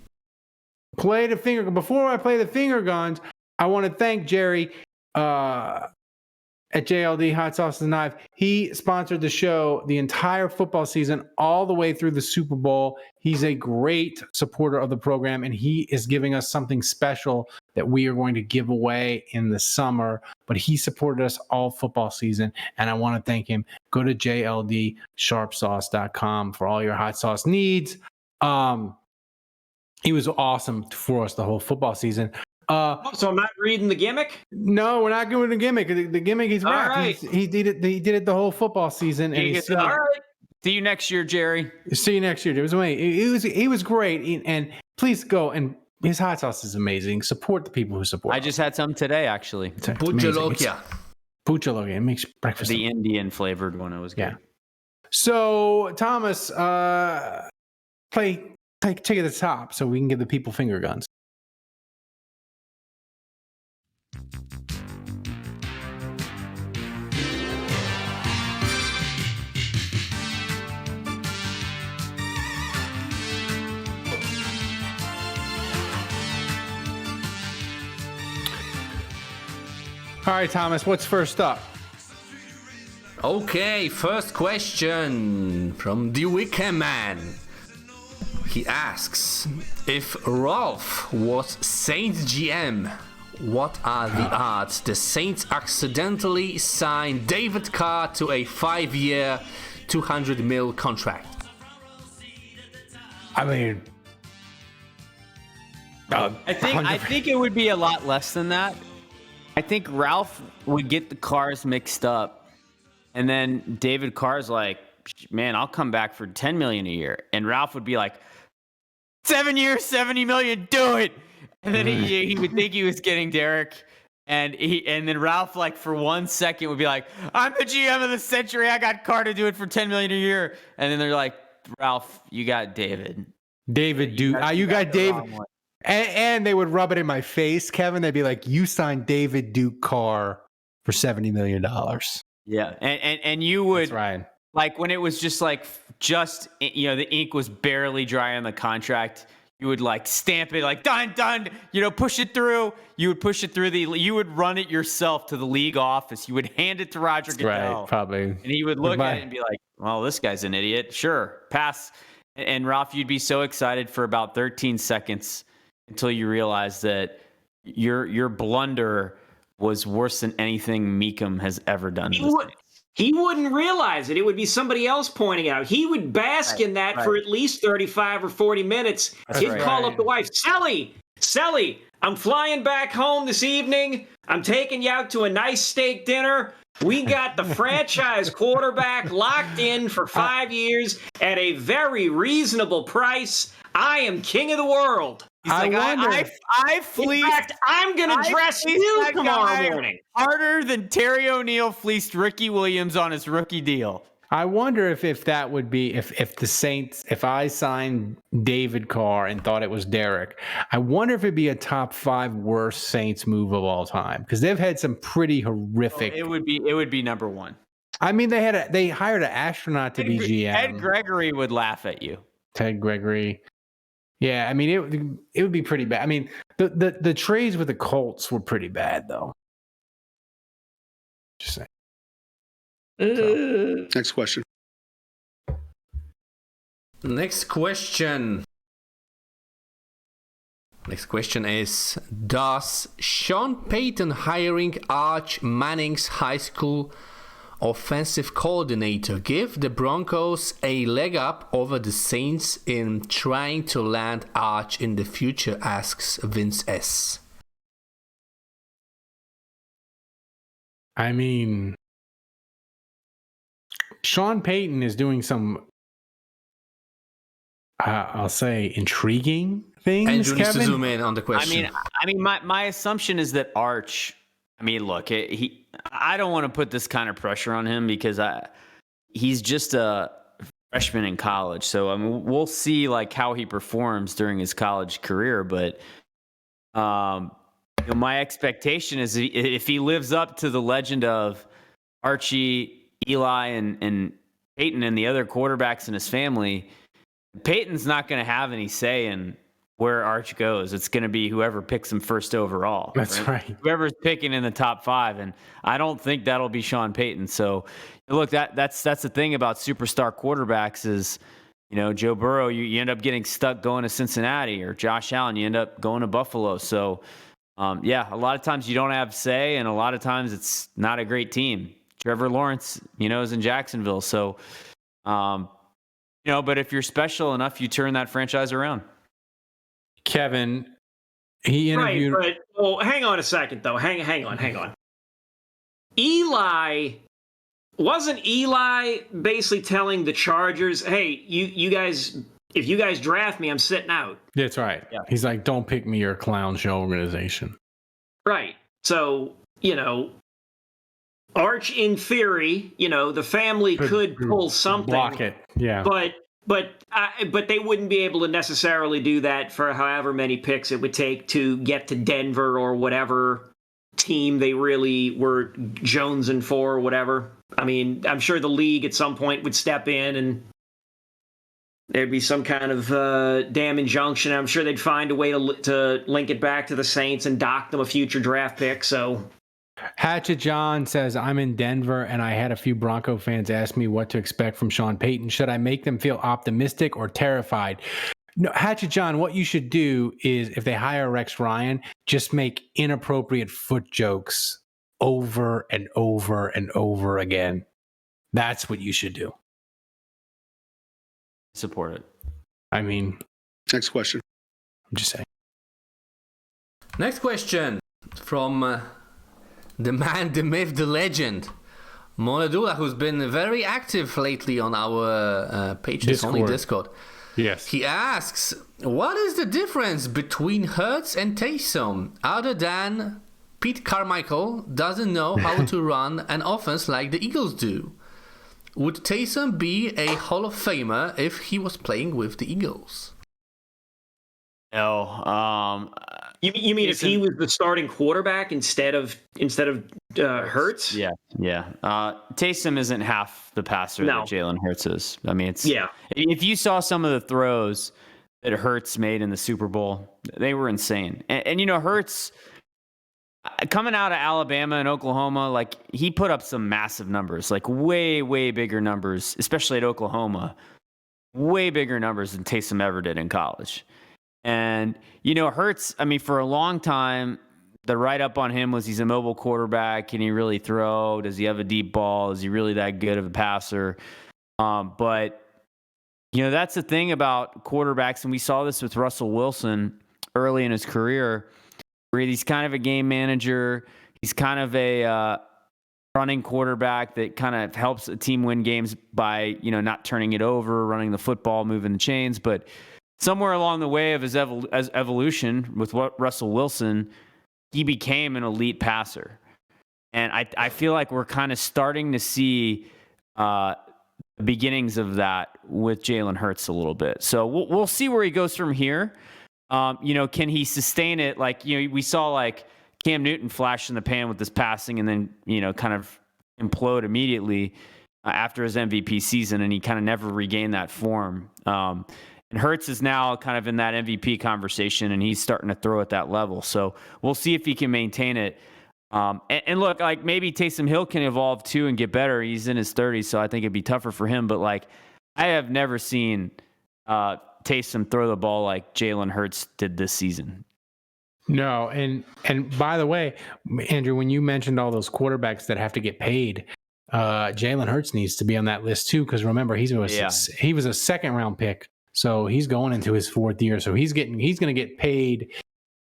play the finger. Before I play the finger guns, I want to thank Jerry at JLD Hot Sauce and Knife. He sponsored the show the entire football season, all the way through the Super Bowl. He's a great supporter of the program, and he is giving us something special that we are going to give away in the summer. But he supported us all football season, and I want to thank him. Go to jldsharpsauce.com for all your hot sauce needs. He was awesome for us the whole football season. So I'm not reading the gimmick? No, we're not doing the gimmick. The gimmick is All wrapped. right. He did it the whole football season. And he's all right. See you next year, Jerry. See you next year. It was amazing. He was great. And please go, and his hot sauce is amazing. Support the people who support. I just had some today, actually. Puchalokia. Puchalokia. It makes breakfast. The Indian flavored one. It was good. Yeah. So Thomas, take it to the top so we can give the people finger guns. All right, Thomas, what's first up? Okay, first question from the Wicker Man. He asks, if Ralph was Saints GM, what are the odds the Saints accidentally sign David Carr to a 5-year, $200 million contract? I mean, I think it would be a lot less than that. I think Ralph would get the cars mixed up, and then David Carr's like, man, I'll come back for $10 million a year. And Ralph would be like, 7 years, $70 million, do it. And then he would think he was getting Derek. And then Ralph, like, for 1 second would be like, I'm the GM of the century. I got Carr to do it for $10 million a year. And then they're like, Ralph, you got David. David Duke. You got David. And they would rub it in my face, Kevin. They'd be like, you signed David Duke Carr for $70 million. Yeah. And you would, that's right. Like when it was the ink was barely dry on the contract, you would like stamp it like done, push it through. You would push it through you would run it yourself to the league office. You would hand it to Roger Goodell. Right, probably. And he would look at it and be like, well, this guy's an idiot. Sure, pass. And Ralph, you'd be so excited for about 13 seconds until you realize that your blunder was worse than anything Meekum has ever done. He wouldn't realize it. It would be somebody else pointing out. He would bask in that for at least 35 or 40 minutes. He'd call up the wife, Sally, I'm flying back home this evening. I'm taking you out to a nice steak dinner. We got the franchise quarterback locked in for 5 years at a very reasonable price. I am king of the world. He's like, I fleeced. In fact, I'm going to dress you tomorrow morning. Harder than Terry O'Neill fleeced Ricky Williams on his rookie deal. I wonder if that would be if the Saints, if I signed David Carr and thought it was Derek, I wonder if it'd be a top 5 worst Saints move of all time, because they've had some pretty horrific. It would be number 1. I mean, they hired an astronaut to be GM. Ted Gregory would laugh at you. Ted Gregory. Yeah, I mean, it would be pretty bad. I mean, the trades with the Colts were pretty bad, though. Just saying. Next question. Next question is, does Sean Payton hiring Arch Manning's high school offensive coordinator give the Broncos a leg up over the Saints in trying to land Arch in the future, asks Vince S. I mean, Sean Payton is doing some, I'll say, intriguing things. Andrew needs to zoom in on the question. I mean, my assumption is that Arch. I mean, look, I don't want to put this kind of pressure on him because he's just a freshman in college. So I mean, we'll see like how he performs during his college career. But my expectation is if he lives up to the legend of Archie, Eli, and Peyton and the other quarterbacks in his family, Peyton's not going to have any say in where Arch goes. It's going to be whoever picks him first overall. That's right. Whoever's picking in the top 5, and I don't think that'll be Sean Payton. So, look, that's the thing about superstar quarterbacks is, Joe Burrow, you end up getting stuck going to Cincinnati, or Josh Allen, you end up going to Buffalo. So, a lot of times you don't have say, and a lot of times it's not a great team. Trevor Lawrence, is in Jacksonville. So, but if you're special enough, you turn that franchise around. Kevin, he interviewed. Right, but hang on a second though. Hang on. Wasn't Eli basically telling the Chargers, "Hey, you guys, if you guys draft me, I'm sitting out." That's right. Yeah. He's like, "Don't pick me, your clown show organization." Right. So Arch, in theory, the family could pull something, block it. Yeah. But they wouldn't be able to necessarily do that for however many picks it would take to get to Denver or whatever team they really were jonesing for or whatever. I mean, I'm sure the league at some point would step in and there'd be some kind of damn injunction. I'm sure they'd find a way to link it back to the Saints and dock them a future draft pick. So Hatchet John says, I'm in Denver and I had a few Bronco fans ask me what to expect from Sean Payton. Should I make them feel optimistic or terrified? No, Hatchet John, what you should do is if they hire Rex Ryan, just make inappropriate foot jokes over and over and over again. That's what you should do. Support it. I mean, next question. I'm just saying. Next question from the man, the myth, the legend, Monadula, who's been very active lately on our Patriots Only Discord. Yes. He asks, what is the difference between Hurts and Taysom other than Pete Carmichael doesn't know how to run an offense like the Eagles do? Would Taysom be a Hall of Famer if he was playing with the Eagles? No. You mean if he was the starting quarterback instead of Hurts? Yeah. Taysom isn't half the passer that Jalen Hurts is. I mean, if you saw some of the throws that Hurts made in the Super Bowl, they were insane. And Hurts coming out of Alabama and Oklahoma, like he put up some massive numbers, like way, way bigger numbers, especially at Oklahoma, way bigger numbers than Taysom ever did in college. And, Hurts, I mean, for a long time, the write-up on him was he's a mobile quarterback. Can he really throw? Does he have a deep ball? Is he really that good of a passer? But, that's the thing about quarterbacks, and we saw this with Russell Wilson early in his career, where he's kind of a game manager. He's kind of a running quarterback that kind of helps a team win games by, not turning it over, running the football, moving the chains, but somewhere along the way of his evolution with what Russell Wilson, he became an elite passer. And I feel like we're kind of starting to see the beginnings of that with Jalen Hurts a little bit. So we'll see where he goes from here. Can he sustain it? Like, we saw like Cam Newton flash in the pan with this passing and then, kind of implode immediately after his MVP season, and he kind of never regained that form. And Hurts is now kind of in that MVP conversation, and he's starting to throw at that level. So we'll see if he can maintain it. And look, like maybe Taysom Hill can evolve too and get better. He's in his 30s, so I think it'd be tougher for him. But like, I have never seen Taysom throw the ball like Jalen Hurts did this season. No, and by the way, Andrew, when you mentioned all those quarterbacks that have to get paid, Jalen Hurts needs to be on that list too. Because remember, he was a second round pick. So he's going into his 4th year. So he's going to get paid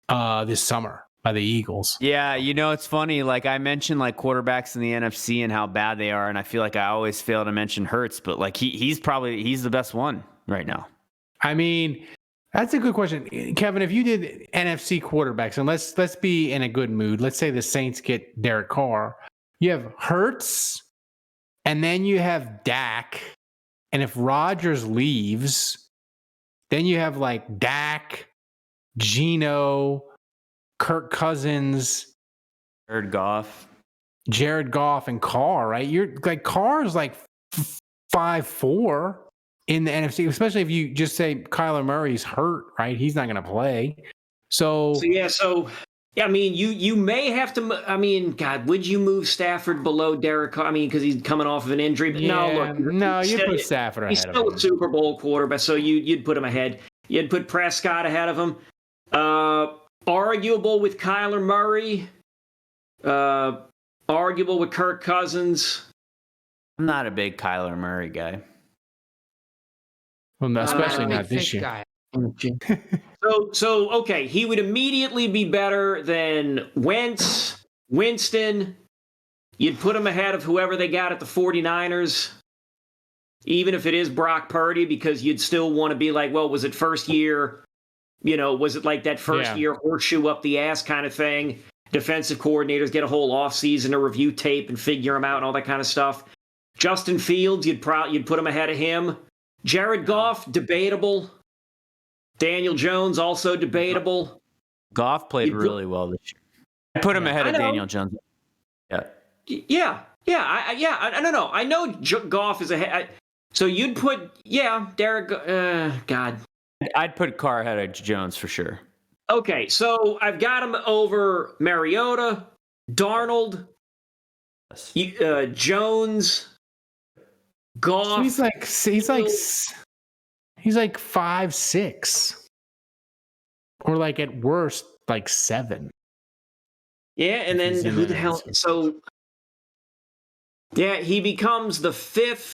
this summer by the Eagles. Yeah, it's funny. Like I mentioned, like quarterbacks in the NFC and how bad they are, and I feel like I always fail to mention Hurts, but like he's the best one right now. I mean, that's a good question, Kevin. If you did NFC quarterbacks, and let's be in a good mood. Let's say the Saints get Derek Carr. You have Hurts, and then you have Dak, and if Rodgers leaves, then you have like Dak, Geno, Kirk Cousins, Jared Goff, and Carr, right? You're like Carr is like 5'4", in the NFC, especially if you just say Kyler Murray's hurt, right? He's not going to play. So I mean, you may have to. I mean, God, would you move Stafford below Derek Carr? I mean, because he's coming off of an injury. But you put Stafford ahead of him. He's still a Super Bowl quarterback, so you'd put him ahead. You'd put Prescott ahead of him. Arguable with Kyler Murray. Arguable with Kirk Cousins. I'm not a big Kyler Murray guy. Well, especially not this year. Guy. So okay, he would immediately be better than Wentz, Winston. You'd put him ahead of whoever they got at the 49ers, even if it is Brock Purdy, because you'd still want to be like, well, was it first year? Was it like that first year horseshoe up the ass kind of thing? Defensive coordinators get a whole offseason to review tape and figure them out and all that kind of stuff. Justin Fields, you'd put him ahead of him. Jared Goff, debatable. Daniel Jones, also debatable. Goff played really well this year. I put him ahead of Daniel Jones. Yeah. I don't know. I know Goff is ahead. So you'd put, Derek. God. I'd put Carr ahead of Jones for sure. Okay, so I've got him over Mariota, Darnold, Jones, Goff. He's like 5'6", or like at worst like 7. Yeah, and then who the hell? So he becomes the 5th.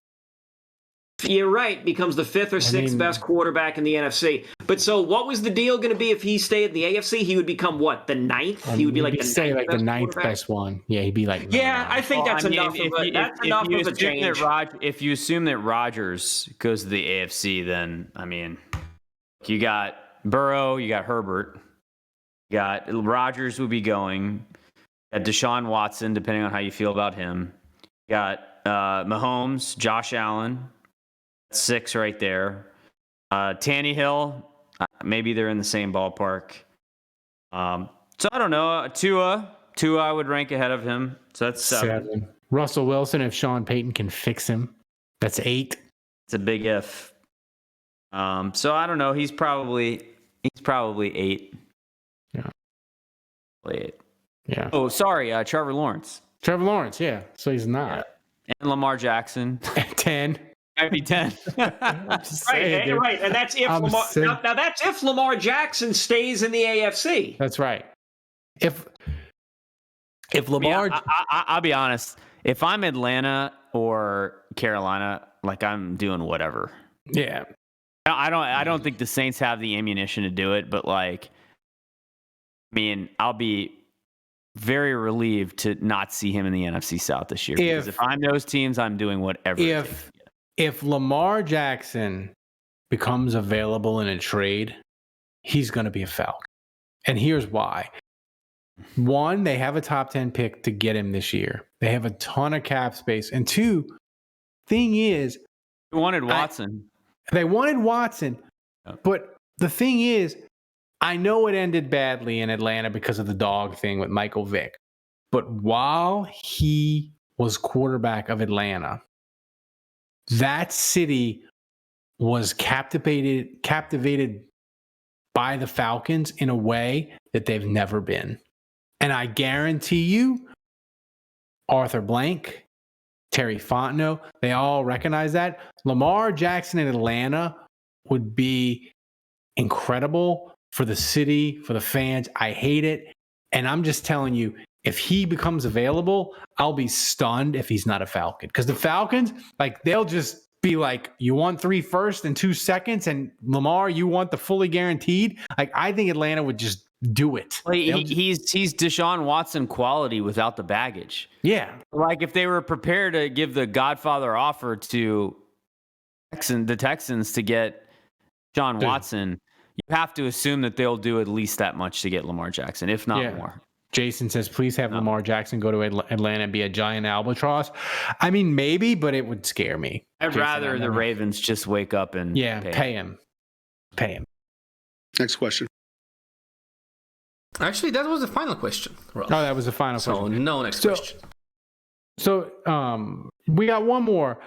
You're right, becomes the 5th or 6th best quarterback in the NFC. But so what was the deal going to be if he stayed in the AFC? He would become what, the 9th? He would be like the 9th best one. Yeah, he'd be like. I think that's enough of a change. If you assume that Rodgers goes to the AFC, then I mean, you got Burrow, you got Herbert, you got Rodgers would be going. You got Deshaun Watson, depending on how you feel about him. You got Mahomes, Josh Allen. 6 right there. Tannehill, maybe they're in the same ballpark. So I don't know. Tua I would rank ahead of him. So that's 7. Russell Wilson, if Sean Payton can fix him, that's 8. It's a big if. So I don't know. He's probably 8. Yeah. 8. Yeah. Oh, sorry, Trevor Lawrence. Yeah. So he's not. Yeah. And Lamar Jackson. 10. Might be 10. Right, and that's if Lamar. Now that's if Lamar Jackson stays in the AFC. That's right. If Lamar, I'll be honest. If I'm Atlanta or Carolina, like I'm doing whatever. Yeah. I don't think the Saints have the ammunition to do it, but like, I mean, I'll be very relieved to not see him in the NFC South this year. Because if I'm those teams, I'm doing whatever. If Lamar Jackson becomes available in a trade, he's going to be a Falcon. And here's why. 1, they have a top 10 pick to get him this year. They have a ton of cap space. And 2, thing is, they wanted Watson. But the thing is, I know it ended badly in Atlanta because of the dog thing with Michael Vick. But while he was quarterback of Atlanta, that city was captivated by the Falcons in a way that they've never been. And I guarantee you, Arthur Blank, Terry Fontenot, they all recognize that. Lamar Jackson in Atlanta would be incredible for the city, for the fans. I hate it. And I'm just telling you, if he becomes available, I'll be stunned if he's not a Falcon. Because the Falcons, like, they'll just be like, you want 3 firsts and 2 seconds, and Lamar, you want the fully guaranteed? Like, I think Atlanta would just do it. Well, he's Deshaun Watson quality without the baggage. Yeah. Like, if they were prepared to give the Godfather offer to the Texans to get Deshaun Watson, you have to assume that they'll do at least that much to get Lamar Jackson, if not more. Jason says, please have Lamar Jackson go to Atlanta and be a giant albatross. I mean, maybe, but it would scare me. I'd rather the Ravens just wake up and pay him. Next question. Actually, that was the final question. Ralph. Oh, that was the final question. So no next question. So we got one more.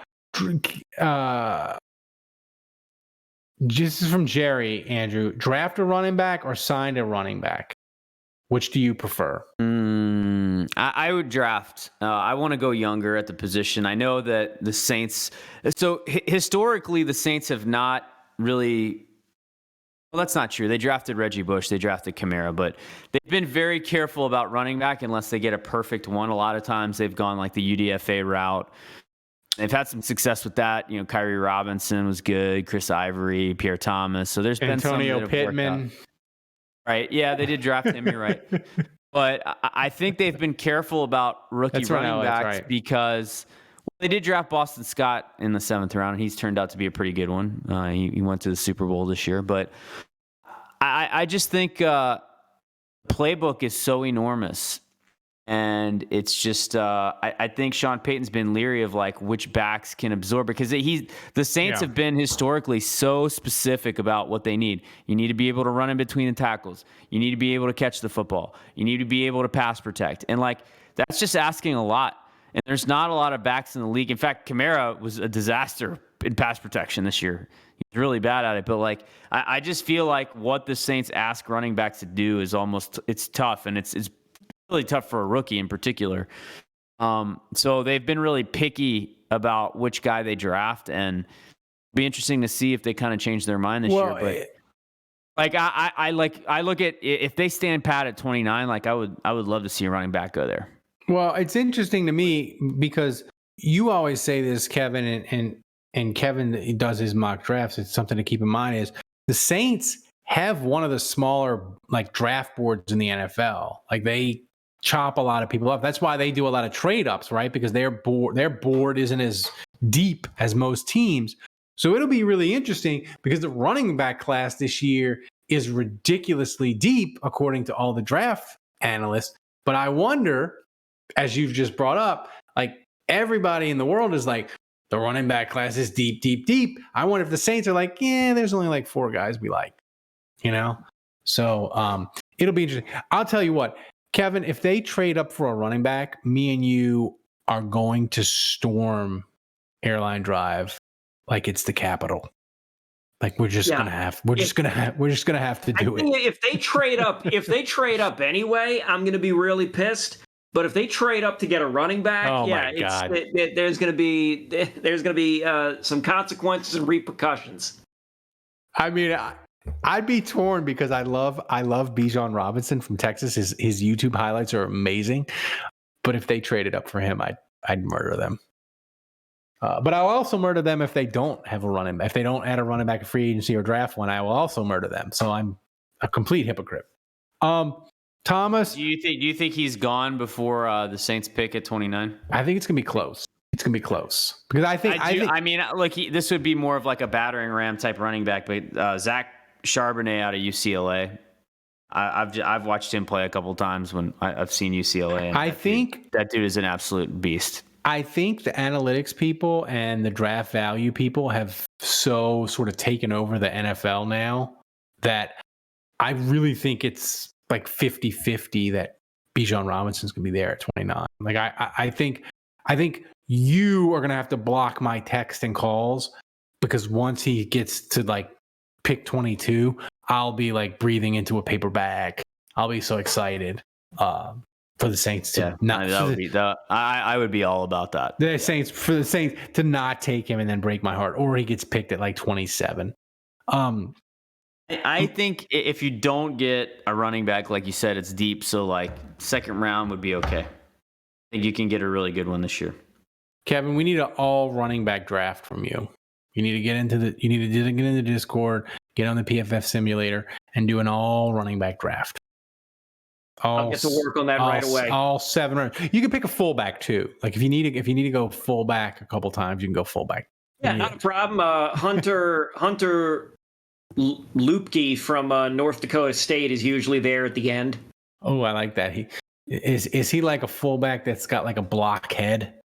This is from Jerry, Andrew. Draft a running back or sign a running back? Which do you prefer? I would draft. I want to go younger at the position. I know that the Saints. So historically, the Saints have not really. Well, that's not true. They drafted Reggie Bush. They drafted Kamara, but they've been very careful about running back unless they get a perfect one. A lot of times they've gone like the UDFA route. They've had some success with that. Kyrie Robinson was good. Chris Ivory, Pierre Thomas. So there's been Antonio Pittman. Right. Yeah, they did draft him. You're right. But I think they've been careful about rookie running backs because they did draft Boston Scott in the 7th round, and he's turned out to be a pretty good one. He went to the Super Bowl this year. But I just think playbook is so enormous. And it's just, I think Sean Payton's been leery of like which backs can absorb because the Saints have been historically so specific about what they need. You need to be able to run in between the tackles. You need to be able to catch the football. You need to be able to pass protect. And like, that's just asking a lot. And there's not a lot of backs in the league. In fact, Kamara was a disaster in pass protection this year. He's really bad at it. But like, I just feel like what the Saints ask running backs to do is it's tough. And it's really tough for a rookie in particular. So they've been really picky about which guy they draft, and it'll be interesting to see if they kind of change their mind this year. But like I look at if they stand pat at 29, like I would love to see a running back go there. Well, it's interesting to me because you always say this, Kevin, and Kevin does his mock drafts. It's something to keep in mind is the Saints have one of the smaller like draft boards in the NFL. Like they chop a lot of people up. That's why they do a lot of trade ups, right? Because their board isn't as deep as most teams. So it'll be really interesting because the running back class this year is ridiculously deep, according to all the draft analysts. But I wonder, as you've just brought up, like everybody in the world is like, the running back class is deep, deep, deep. I wonder if the Saints are like, yeah, there's only like 4 guys we like, So it'll be interesting. I'll tell you what, Kevin, if they trade up for a running back, me and you are going to storm Airline Drive like it's the Capitol. Like we're just gonna have to do it. If they trade up anyway, I'm gonna be really pissed. But if they trade up to get a running back, there's gonna be some consequences and repercussions. I mean, I'd be torn because I love Bijan Robinson from Texas. His YouTube highlights are amazing. But if they traded up for him, I'd murder them. But I'll also murder them if they don't have a running back. If they don't add a running back in free agency or draft one, I will also murder them. So I'm a complete hypocrite. Thomas, do you think he's gone before the Saints pick at 29? I think it's gonna be close. It's gonna be close because I think this would be more of like a battering ram type running back. But Zach Charbonnet out of UCLA, I've watched him play a couple times when I've seen UCLA. And I think that dude is an absolute beast. I think the analytics people and the draft value people have so sort of taken over the NFL now that I really think it's like 50-50 that Bijan Robinson's going to be there at 29. Like I think you are going to have to block my text and calls because once he gets to like pick 22, I'll be like breathing into a paper bag. I'll be so excited. For the Saints to I would be all about that. For the Saints to not take him and then break my heart, or he gets picked at like 27. I think if you don't get a running back, like you said, it's deep. So like second round would be okay. I think you can get a really good one this year. Kevin, we need an all running back draft from you. You need to get into the Discord, get on the PFF simulator, and do an all running back draft. I'll get to work on that right away. All 7. You can pick a fullback too. Like if you need to go fullback a couple times, you can go fullback. Yeah, not a problem. Hunter Lupke from North Dakota State is usually there at the end. Oh, I like that. Is he like a fullback that's got like a block head?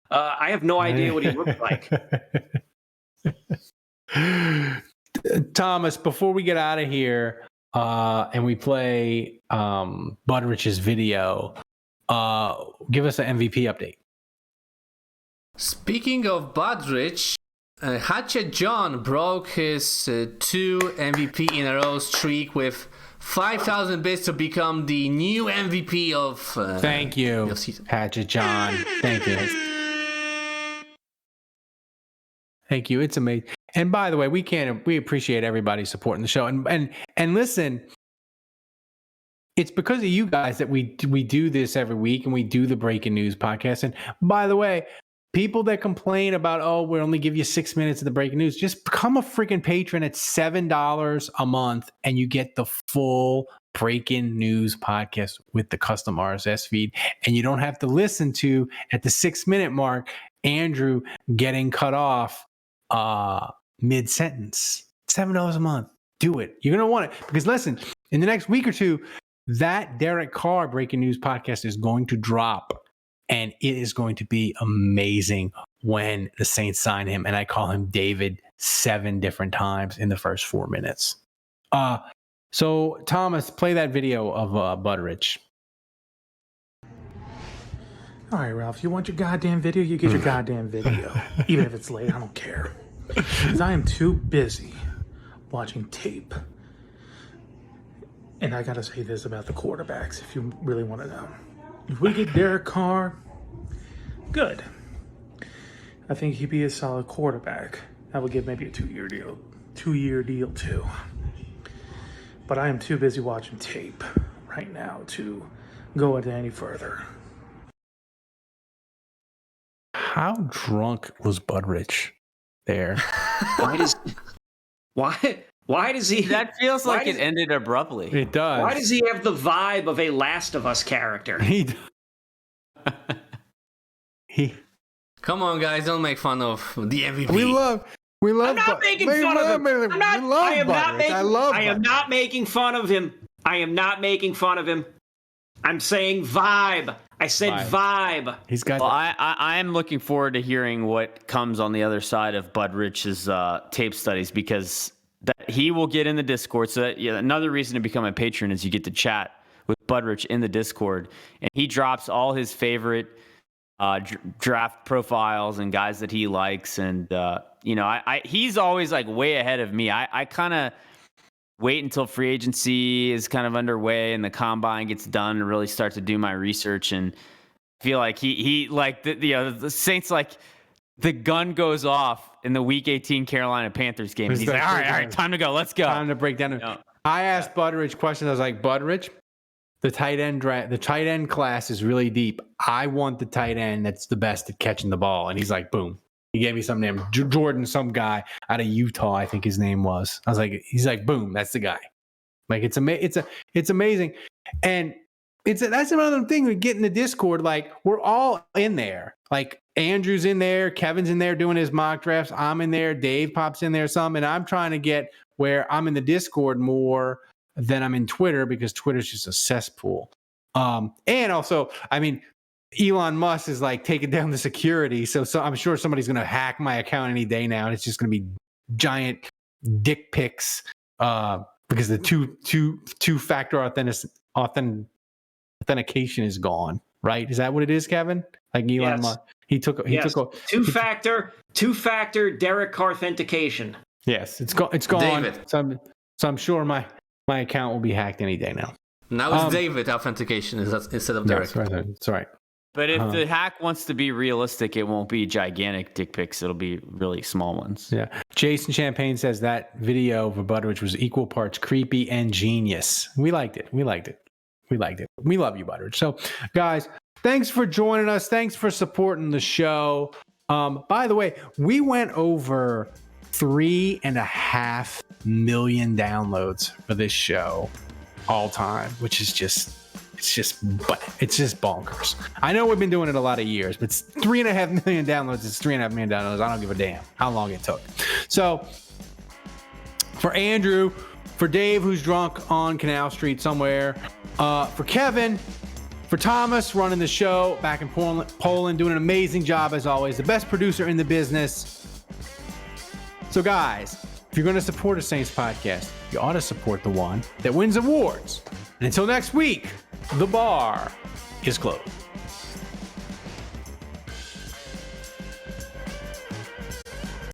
I have no idea what he looks like. Thomas, before we get out of here. And we play Budrich's video. Give us an MVP update. Speaking of Budrich, Hatchet John broke his 2 MVP in a row streak with 5,000 bits to become the new MVP of Thank you, the season. Hatchet John. Thank you. Thank you. It's amazing. And by the way, we appreciate everybody supporting the show. And listen, it's because of you guys that we do this every week and we do the breaking news podcast. And by the way, people that complain about, oh, we only give you 6 minutes of the breaking news, just become a freaking patron at $7 a month and you get the full breaking news podcast with the custom RSS feed. And you don't have to listen to, at the 6-minute mark, Andrew getting cut off mid-sentence. $7 a month. Do it. You're going to want it. Because listen, in the next week or two, that Derek Carr breaking news podcast is going to drop. And it is going to be amazing when the Saints sign him. And I call him David 7 different times in the first 4 minutes. So, Thomas, play that video of Butteridge. All right, Ralph, you want your goddamn video? You get your goddamn video. Even if it's late, I don't care. Because I am too busy watching tape. And I got to say this about the quarterbacks, if you really want to know. If we get Derek Carr, good. I think he'd be a solid quarterback. I would give maybe a 2-year deal. 2-year deal, too. But I am too busy watching tape right now to go into any further. How drunk was Butteridge there? Why does he? That feels like it ended abruptly. It does. Why does he have the vibe of a Last of Us character? Come on, guys, don't make fun of the MVP. We love. I'm not making fun of him. I am not making fun of him. I am not making fun of him. I'm saying vibe. I said vibe. He's got. Well, I am looking forward to hearing what comes on the other side of Butterich's tape studies, because that he will get in the Discord. So that, another reason to become a patron is you get to chat with Butterich in the Discord, and he drops all his favorite draft profiles and guys that he likes. And he's always like way ahead of me. I kind of wait until free agency is kind of underway and the combine gets done and really start to do my research, and feel like he like the Saints, like the gun goes off in the Week 18 Carolina Panthers game. And he's like, all right, time to go. Let's go. Time to break down. I asked Butteridge questions. I was like, Butteridge, the tight end class is really deep. I want the tight end that's the best at catching the ball. And he's like, boom. He gave me some name, Jordan, some guy out of Utah, I think his name was. I was like, he's like, boom, that's the guy. Like it's amazing, and that's another thing. We get in the Discord, like we're all in there. Like Andrew's in there, Kevin's in there doing his mock drafts. I'm in there, Dave pops in there some, and I'm trying to get where I'm in the Discord more than I'm in Twitter, because Twitter's just a cesspool. And also, I mean, Elon Musk is like taking down the security. So I'm sure somebody's going to hack my account any day now. And it's just going to be giant dick pics because the two-factor authentication is gone, right? Is that what it is, Kevin? Like Elon Musk. He took two-factor Derek Carr authentication. Yes, it's gone. David. So I'm sure my account will be hacked any day now. Now it's David authentication instead of Derek. That's right. But if the hack wants to be realistic, it won't be gigantic dick pics. It'll be really small ones. Yeah. Jason Champagne says that video of Butteridge was equal parts creepy and genius. We liked it. We love you, Butteridge. So, guys, thanks for joining us. Thanks for supporting the show. By the way, we went over 3.5 million downloads for this show all time, which is just bonkers. I know we've been doing it a lot of years, but it's 3.5 million downloads. It's 3.5 million downloads. I don't give a damn how long it took. So for Andrew, for Dave, who's drunk on Canal Street somewhere, for Kevin, for Thomas, running the show back in Poland, doing an amazing job as always, the best producer in the business. So guys, if you're going to support a Saints podcast, you ought to support the one that wins awards. And until next week, the bar is closed.